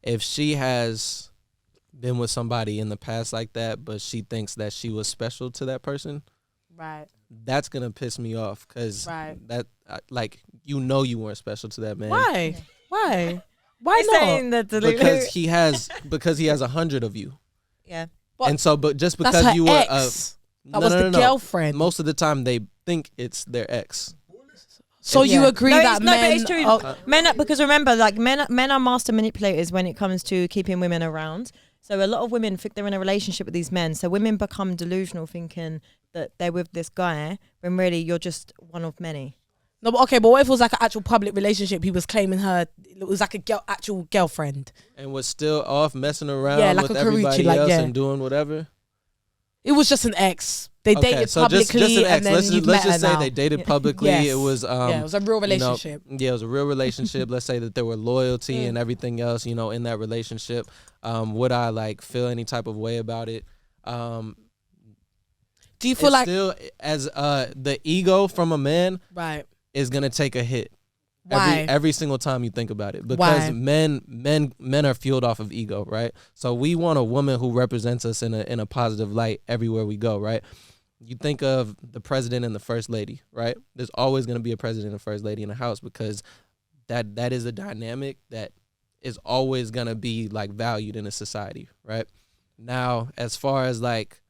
If she has been with somebody in the past like that, but she thinks that she was special to that person, Right. that's going to piss me off because that, you weren't special to that man. Why? Why not? Saying that Because he has 100 of you. Yeah. And so, but just That's because her you were ex. That was the girlfriend. Most of the time they think it's their ex. So you agree that men? But it's true. Because remember, like men are master manipulators when it comes to keeping women around. So a lot of women think they're in a relationship with these men. So women become delusional, thinking that they're with this guy when really you're just one of many. No, but what if it was like an actual public relationship? He was claiming her. It was like actual girlfriend, and was still off messing around like with a everybody Karuchi, else and doing whatever. It was just an ex. They dated so publicly, just an ex. and then Let's just say now. they dated publicly. Yes. It was it was a real relationship. It was a real relationship. Let's say that there were loyalty and everything else, in that relationship. Would I like feel any type of way about it? Do you feel like still as the ego from a man is gonna take a hit? Why? Every single time you think about it, because men are fueled off of ego, right? So we want a woman who represents us in a positive light everywhere we go, right? You think of the president and the first lady, right? There's always going to be a president and first lady in the house because that is a dynamic that is always going to be like valued in a society, right? Now, as far as like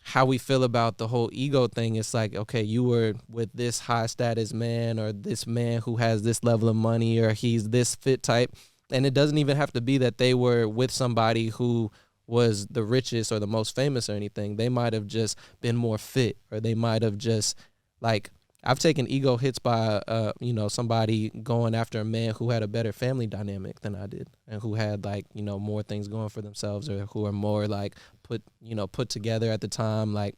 how we feel about the whole ego thing, it's like, okay, you were with this high status man or this man who has this level of money or he's this fit type. And it doesn't even have to be that they were with somebody who was the richest or the most famous or anything. They might have just been more fit, or they might have just like, I've taken ego hits by, somebody going after a man who had a better family dynamic than I did and who had like, more things going for themselves or who are more like put together at the time. Like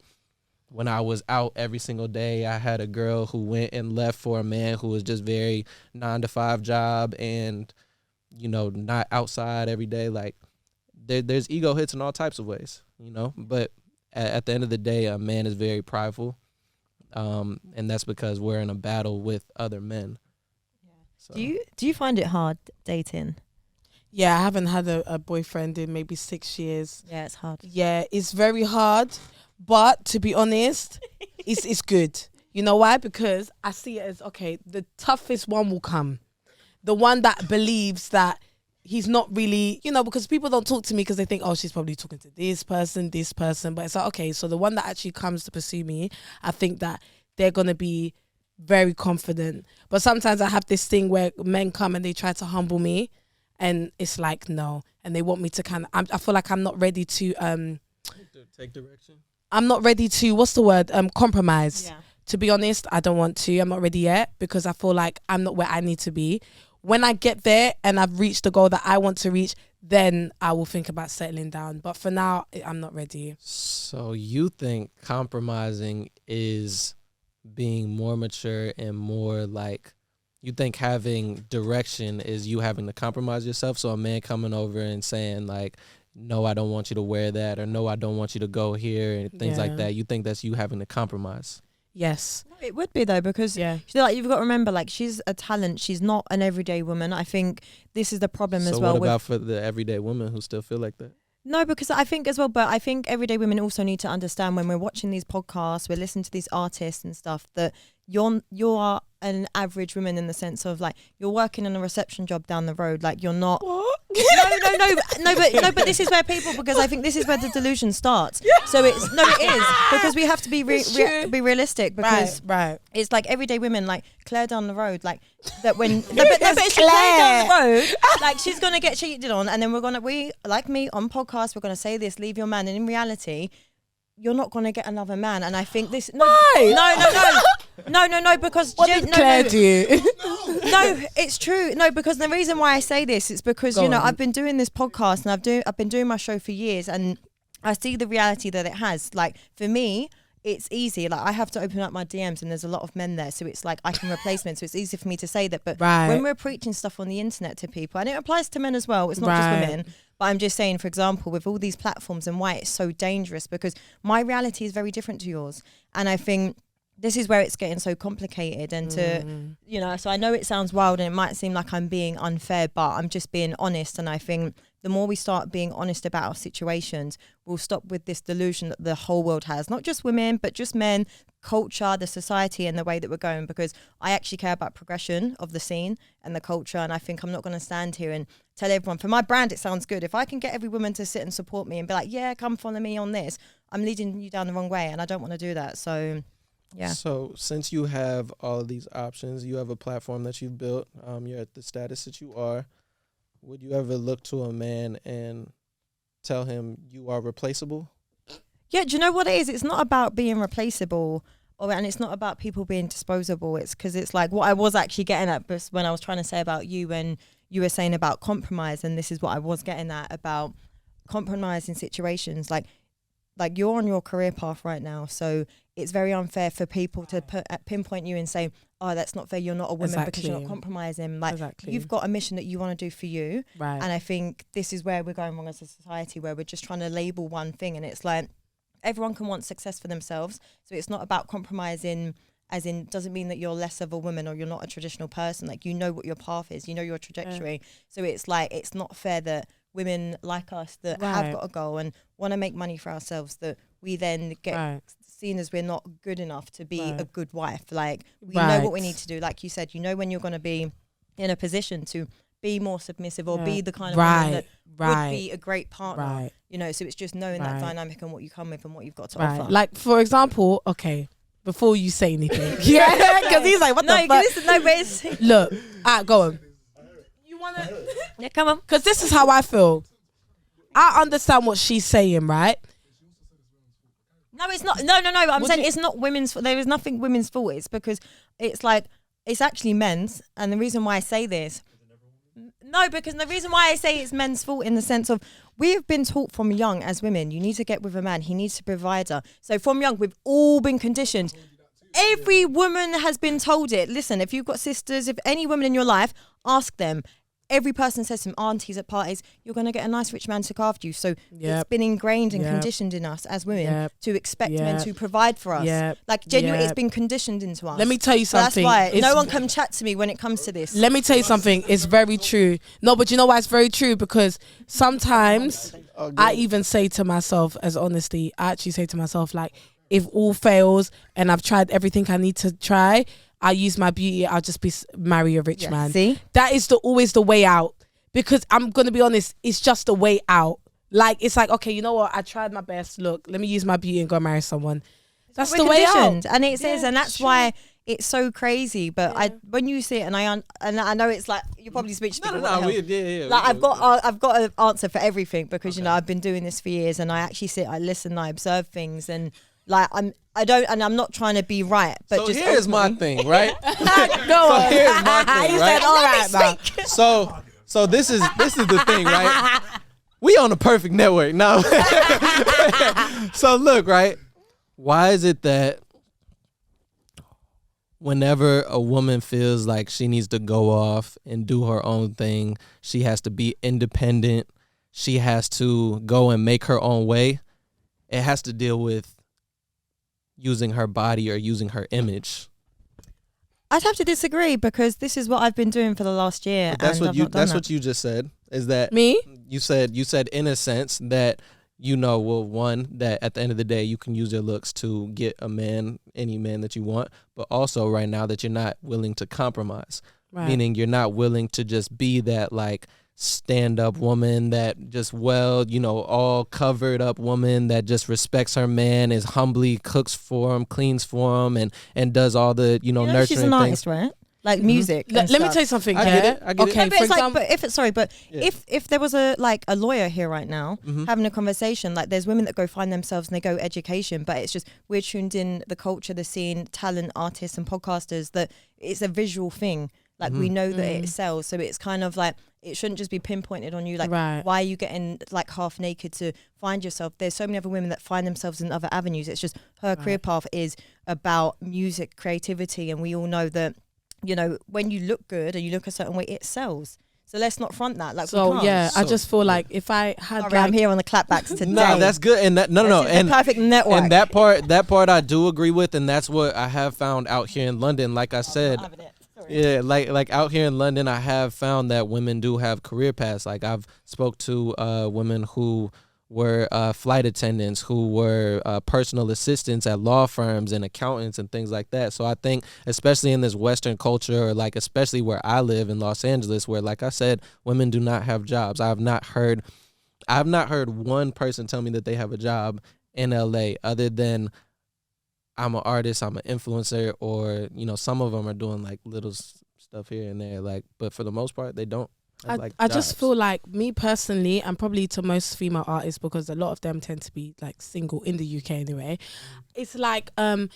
when I was out every single day, I had a girl who went and left for a man who was just very 9-to-5 job and, not outside every day. Like there's ego hits in all types of ways, but at the end of the day, a man is very prideful. And that's because we're in a battle with other men. Yeah. So. Do you find it hard dating? Yeah, I haven't had a boyfriend in maybe 6 years. Yeah, it's hard. Yeah, it's very hard. But to be honest, it's good. You know why? Because I see it as, okay, the toughest one will come. The one that believes that he's not really, because people don't talk to me because they think, oh, she's probably talking to this person. But it's like, okay, so the one that actually comes to pursue me, I think that they're going to be very confident. But sometimes I have this thing where men come and they try to humble me and it's like, no. And they want me to I feel like I'm not ready to... take direction? I'm not ready to, what's the word? Compromise. Yeah. To be honest, I don't want to. I'm not ready yet because I feel like I'm not where I need to be. When I get there and I've reached the goal that I want to reach, then I will think about settling down. But for now, I'm not ready. So you think compromising is being more mature and more like, you think having direction is you having to compromise yourself? So a man coming over and saying like, no, I don't want you to wear that, or no, I don't want you to go here, and things like that. You think that's you having to compromise? Yes. It would be though, because like you've got to remember, like she's a talent. She's not an everyday woman. I think this is the problem as well. So what about for the everyday women who still feel like that? No, because I think as well, but I think everyday women also need to understand when we're watching these podcasts, we're listening to these artists and stuff, that you are an average woman in the sense of like you're working in a reception job down the road. Like you're not. What? No, but this is where people, because I think this is where the delusion starts. So it is because we have to be be realistic, because it's like everyday women, like Claire down the road, like that when but it's Claire down the road, like she's gonna get cheated on, and then we like me on podcast, we're gonna say this, leave your man, and in reality, you're not gonna get another man. And I think this no, because what did Claire do? No, it's true. No, because the reason why I say this is because I've been doing this podcast and I've been doing my show for years, and I see the reality that it has. Like for me, it's easy. Like I have to open up my DMs and there's a lot of men there, so it's like I can replace men. So it's easy for me to say that. But when we're preaching stuff on the internet to people, and it applies to men as well, it's not just women. But I'm just saying, for example, with all these platforms and why it's so dangerous, because my reality is very different to yours, and I think this is where it's getting so complicated. And so I know it sounds wild and it might seem like I'm being unfair, but I'm just being honest. And I think the more we start being honest about our situations, we'll stop with this delusion that the whole world has, not just women, but just men, culture, the society, and the way that we're going. Because I actually care about progression of the scene and the culture. And I think I'm not going to stand here and tell everyone, for my brand, it sounds good. If I can get every woman to sit and support me and be like, yeah, come follow me on this, I'm leading you down the wrong way. And I don't want to do that. So... yeah. So since you have all of these options, you have a platform that you've built, you're at the status that you are, would you ever look to a man and tell him you are replaceable? Yeah, do you know what it is? It's not about being replaceable, and it's not about people being disposable. It's because it's like what I was actually getting at when I was trying to say about you, when you were saying about compromise, and this is what I was getting at about compromising situations. Like you're on your career path right now, so it's very unfair for people to pinpoint you and say, oh, that's not fair, you're not a woman because you're not compromising. Like you've got a mission that you want to do for you. Right. And I think this is where we're going wrong as a society, where we're just trying to label one thing, and it's like everyone can want success for themselves. So it's not about compromising, as in doesn't mean that you're less of a woman or you're not a traditional person. Like you know what your path is, you know your trajectory. So it's like it's not fair that women like us that have got a goal and want to make money for ourselves, that we then get seen as we're not good enough to be a good wife. Like we know what we need to do. Like you said, you know when you're going to be in a position to be more submissive or be the kind of woman that would be a great partner. You know, so it's just knowing that dynamic and what you come with and what you've got to offer. Like for example, okay, before you say anything, because he's like, what the fuck? Listen, no, but it's look, go on. You wanna? Yeah, come on. Because this is how I feel. I understand what she's saying, right? No, it's not. No. I'm saying it's not women's fault. There is nothing women's fault. It's because it's like, it's actually men's. And the reason why I say this, because the reason why I say it's men's fault in the sense of we've been taught from young as women, you need to get with a man. He needs to provide her. So from young, we've all been conditioned. Every woman has been told it. Listen, if you've got sisters, if any woman in your life, ask them. Every person says to them, aunties at parties, you're going to get a nice rich man to look after you. So it's been ingrained and conditioned in us as women to expect men to provide for us. Like genuinely, it's been conditioned into us. Let me tell you something. So that's why no one can chat to me when it comes to this. Let me tell you something. It's very true. No, but you know why it's very true? Because sometimes I even say to myself, as honesty, I actually say to myself, like, if all fails and I've tried everything I need to try, I use my beauty, I'll just marry a rich man. See? That is always the way out. Because I'm going to be honest, it's just the way out. Like, it's like, okay, you know what? I tried my best. Look, let me use my beauty and go marry someone. That's the way out. And it says, and that's why it's so crazy. But when you see it, and I know it's like, you're probably speaking to me. Like, I've got an answer for everything because, you know, I've been doing this for years and I actually sit, I listen, I observe things, and like, I'm not trying to be right, but so just here's my thing, right? Go on. Here's my thing, You right? said, all right, now. So this is the thing, right? We on the perfect network now. So look, right? Why is it that whenever a woman feels like she needs to go off and do her own thing, she has to be independent, she has to go and make her own way, it has to deal with using her body or using her image. I'd have to disagree because this is what I've been doing for the last year. But that's and what I've you not done that's that. what you just said. Is that Me? You said in a sense that well, one, that at the end of the day you can use your looks to get a man, any man that you want, but also right now that you're not willing to compromise. Right. Meaning you're not willing to just be that like stand-up woman that just all covered up woman that just respects her man, is humbly cooks for him, cleans for him, and does all the nurturing she's an things. artist, right? Like music. Let me tell you something. I get it. Okay, No, for but it's example, if there was a lawyer here right now Mm-hmm. having a conversation, like there's women that go find themselves and they go education, but it's just we're tuned in the culture, the scene, talent, artists and podcasters, that it's a visual thing. Like we know that it sells, so it's kind of like it shouldn't just be pinpointed on you. Like Right. why are you getting like half naked to find yourself? There's so many other women that find themselves in other avenues. It's just her career path is about music, creativity, and we all know that. When you look good and you look a certain way, it sells. So let's not front that. Like, so we can't. yeah, I So- just feel like if I had Sorry, I'm like, here on the clapbacks today. No, that's good. And that, no, This is the and perfect network. and that part I do agree with, and that's what I have found out here in London. Like I said, yeah, like out here in London, I have found that women do have career paths. Like I've spoke to women who were flight attendants, who were personal assistants at law firms and accountants and things like that. So I think, especially in this Western culture, or like especially where I live in Los Angeles, where, like I said, women do not have jobs. I've not heard one person tell me that they have a job in LA other than I'm an artist, I'm an influencer, or some of them are doing like little stuff here and there. Like, but for the most part, they don't. I just feel like, me personally, and probably to most female artists, because a lot of them tend to be like single in the UK anyway, it's like I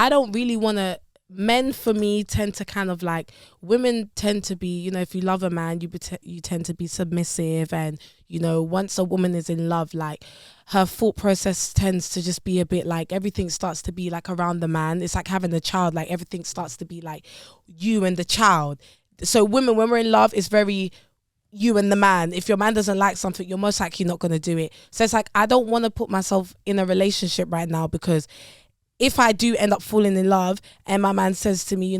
don't really want to. Men for me tend to kind of like, women tend to be, if you love a man, you tend to be submissive, and once a woman is in love, like her thought process tends to just be a bit like, everything starts to be like around the man. It's like having a child, like everything starts to be like you and the child. So women, when we're in love, it's very you and the man. If your man doesn't like something, you're most likely not going to do it. So it's like, I don't want to put myself in a relationship right now, because if I do end up falling in love and my man says to me,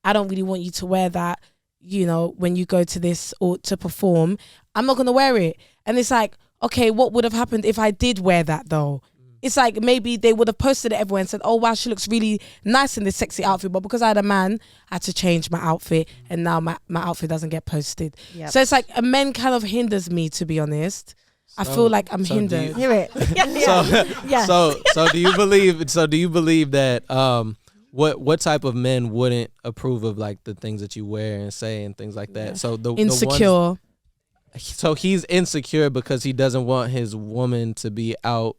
I don't really want you to wear that, when you go to this or to perform, I'm not going to wear it. And it's like, okay, what would have happened if I did wear that though? It's like, maybe they would have posted it everywhere and said, oh wow, she looks really nice in this sexy outfit. But because I had a man, I had to change my outfit, and now my outfit doesn't get posted. Yep. So it's like, a man kind of hinders me, to be honest. I feel like I'm hindered. Hear it. Yeah. So do you believe that what type of men wouldn't approve of like the things that you wear and say and things like that? So the Insecure. So he's insecure because he doesn't want his woman to be out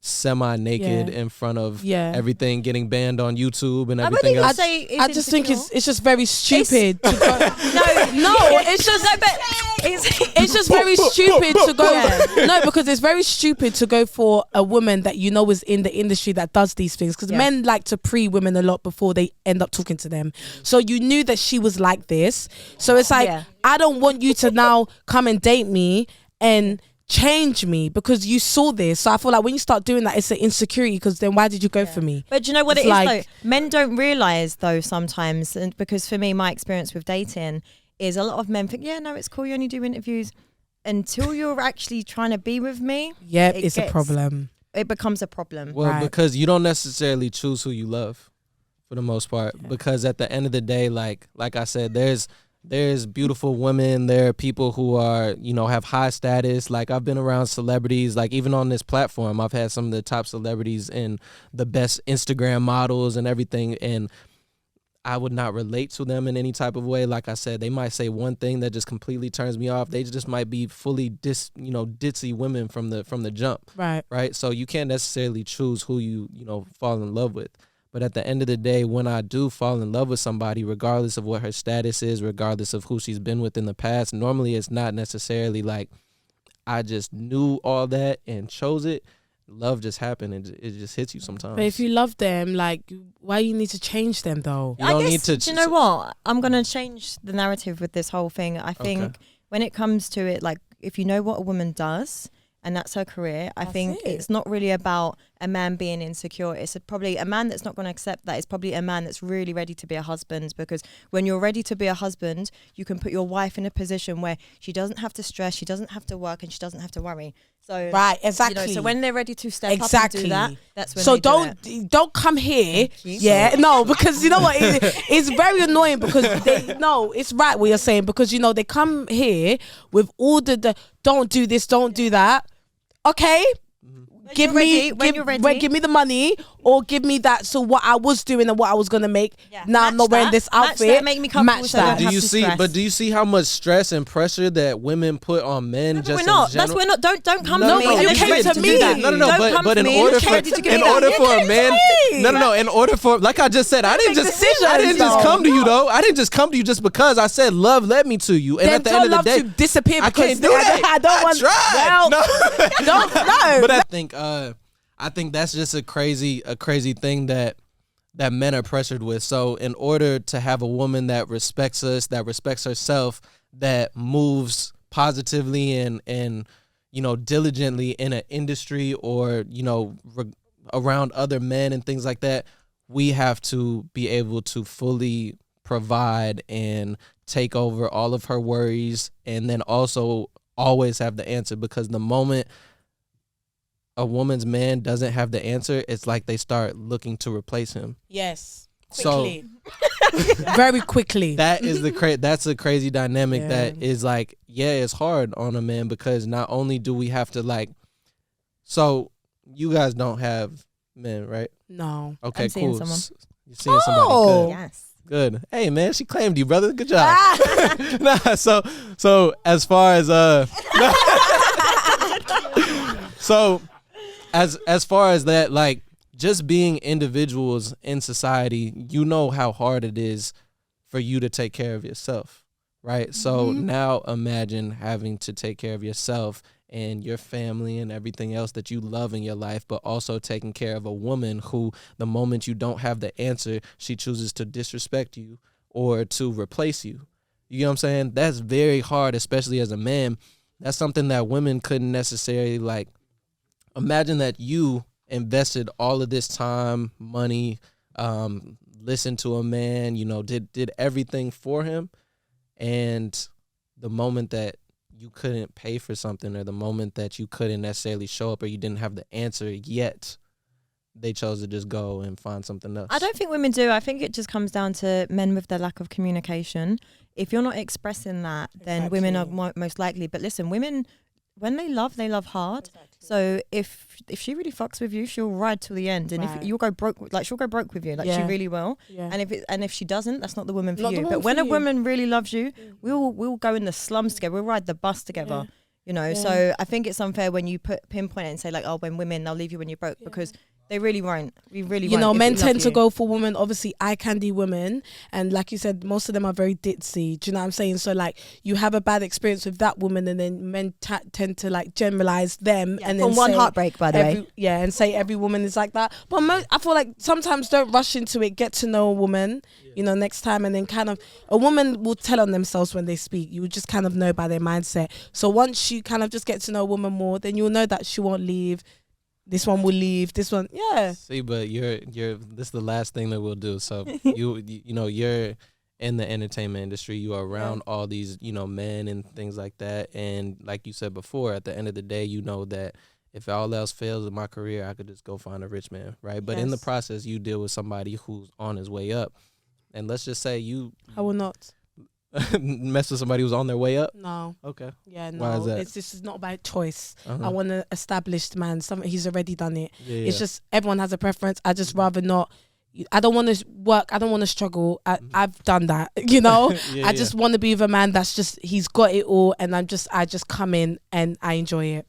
semi-naked in front of everything, getting banned on YouTube and everything else. I just think it's just very stupid to go. It's just very stupid to go. No, because it's very stupid to go for a woman that is in the industry that does these things, because men like to pre women a lot before they end up talking to them. So you knew that she was like this. So it's like, I don't want you to now come and date me and change me because you saw this. So I feel like when you start doing that, it's an insecurity, because then why did you go for me? But do you know what It's it is like, though? Men don't realise though sometimes, and because for me, my experience with dating is a lot of men think, yeah, no, it's cool, you only do interviews, until you're actually trying to be with me. Yeah, it's a problem. It becomes a problem. Well, because you don't necessarily choose who you love for the most part, because at the end of the day, like I said, there's beautiful women. There are people who are, have high status. Like, I've been around celebrities, like even on this platform, I've had some of the top celebrities and the best Instagram models and everything. And I would not relate to them in any type of way. Like I said, they might say one thing that just completely turns me off. They just might be fully ditzy women from the jump. Right. So you can't necessarily choose who you fall in love with. But at the end of the day, when I do fall in love with somebody, regardless of what her status is, regardless of who she's been with in the past, normally it's not necessarily like I just knew all that and chose it. Love just happened, and it just hits you sometimes. But if you love them, like, why you need to change them though? You don't need to. Do you know what? I'm going to change the narrative with this whole thing. I think when it comes to it, like, if you know what a woman does and that's her career. I That's think it. it's not really about a man being insecure. It's probably a man that's not going to accept that. It's probably a man that's really ready to be a husband, because when you're ready to be a husband, you can put your wife in a position where she doesn't have to stress, she doesn't have to work, and she doesn't have to worry. So Right, exactly. You know, so when they're ready to step Exactly. up and do that, that's when so they do it. don't come here. Thank you. Yeah, no, because you know what? It's very annoying because it's right what you're saying, because you know they come here with all the don't do this, don't do that. Okay. Give me the money, or give me that. So what I was doing and what I was gonna make, now I'm not wearing this outfit. Match that, make me comfortable so I don't Do have you to see? stress. But do you see how much stress and pressure that women put on men? No, Just we're not. in general? That's we're not. Don't come No, to me. no, you unless came you're ready to do me. that. No, Don't but come but to in me. order You for came to give me in that. order You for came a to man, me. no, in order for, like I just said, I didn't just decisions, come to you though. though. I didn't just come to you just because I said love led me to you, and Then at the tell end of love the day, to disappear I because can't do that. I don't want. Tried. Well, don't no. But I think that's just a crazy thing that men are pressured with. So in order to have a woman that respects us, that respects herself, that moves positively and you know, diligently in an industry, or you know, around other men and things like that, we have to be able to fully provide and take over all of her worries, and then also always have the answer, because the moment a woman's man doesn't have the answer, it's like they start looking to replace him. Yes. So Quickly. Very quickly. that is that's a crazy dynamic Yeah. that is like, yeah, it's hard on a man, because not only do we have to like, so you guys don't have men, right? No. Okay, I'm seeing cool. someone. You're seeing somebody. Oh. Yes. Good. Hey man, she claimed you, brother. Good job. Nah, so as far as so as far as that, like, just being individuals in society, you know how hard it is for you to take care of yourself, right? So now imagine having to take care of yourself and your family and everything else that you love in your life, but also taking care of a woman who, the moment you don't have the answer, she chooses to disrespect you or to replace you. You know what I'm saying? That's very hard, especially as a man. That's something that women couldn't necessarily, like, imagine that you invested all of this time, money, listened to a man, you know, did everything for him, and the moment that you couldn't pay for something, or the moment that you couldn't necessarily show up, or you didn't have the answer yet, they chose to just go and find something else. I don't think women do. I think it just comes down to men with their lack of communication. If you're not expressing that, then women are most likely. But listen, women, when they love hard. So if she really fucks with you, she'll ride till the end, and if you'll go broke, like she'll go broke with you, like she really will. Yeah. And if she doesn't, that's not the woman for Not you. the But woman when for a you. woman really loves you, we'll go in the slums together. We'll ride the bus together. Yeah. You know. Yeah. So I think it's unfair when you pinpoint it and say like, oh, when women, they'll leave you when you're broke, because they really won't. We really won't. You know, if men we love tend to you. go for women, obviously eye candy women, and like you said, most of them are very ditzy. Do you know what I'm saying? So like, you have a bad experience with that woman, and then men tend to like generalize them, and then from one say heartbreak, by the way. and say every woman is like that. But I feel like sometimes don't rush into it. Get to know a woman, you know, next time, and then kind of, a woman will tell on themselves when they speak. You would just kind of know by their mindset. So once you kind of just get to know a woman more, then you'll know that she won't leave. This one will leave. This one, yeah. See, but you're this is the last thing that we'll do. So you know, you're in the entertainment industry. You are around all these, you know, men and things like that. And like you said before, at the end of the day, you know that if all else fails in my career, I could just go find a rich man, right? But in the process, you deal with somebody who's on his way up. And let's just say you I will not. mess with somebody who's on their way up. No. Okay. Yeah, no. Why is that? This is not by choice. Uh-huh. I want an established man. He's already done it. Yeah, It's just everyone has a preference. I just rather not. I don't want to work. I don't want to struggle. I've done that. You know. I just want to be with a man that's just, he's got it all, and I just come in and I enjoy it.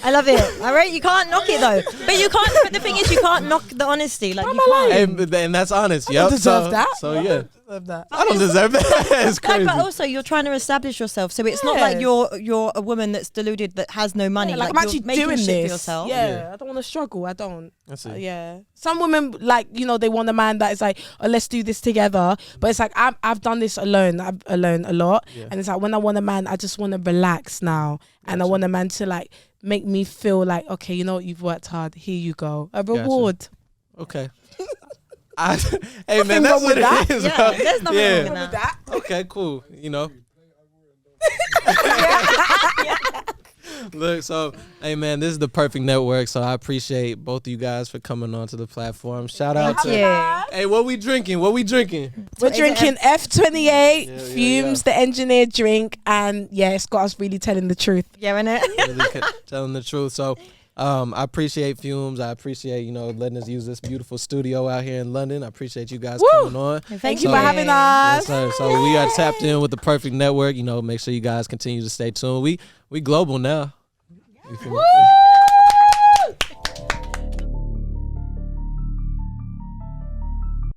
I love it. All right, you can't knock it though. But you can't. But the thing is, you can't knock the honesty. Like you can't. and that's honest. Yep. deserve that. So yeah. Love that. I don't deserve that. It's No, crazy. but also you're trying to establish yourself, so it's not like you're a woman that's deluded that has no money. Yeah, like I'm you're actually making doing shit this. for yourself. Yeah, I don't want to struggle. I don't. That's it. Yeah, some women like they want a man that is like, oh, let's do this together. But it's like I've done this alone. I'm alone a lot, and it's like when I want a man, I just want to relax now, and I want a man to like make me feel like, okay, you know what, you've worked hard. Here you go, a reward. Okay. Hey man, that's what it is. Yeah, bro. there's nothing wrong with that. Okay, cool. Look, so hey man, this is the perfect network. So I appreciate both of you guys for coming onto the platform. Shout out to Hey, what we drinking? We're drinking F28 Fumes, the engineered drink, and it's got us really telling the truth. Yeah, innit? Really telling the truth. So I appreciate Fumes. I appreciate, letting us use this beautiful studio out here in London. I appreciate you guys coming on. Thank you for having us. Yes, sir. So we are tapped in with the perfect network. Make sure you guys continue to stay tuned. We global now. You feel me?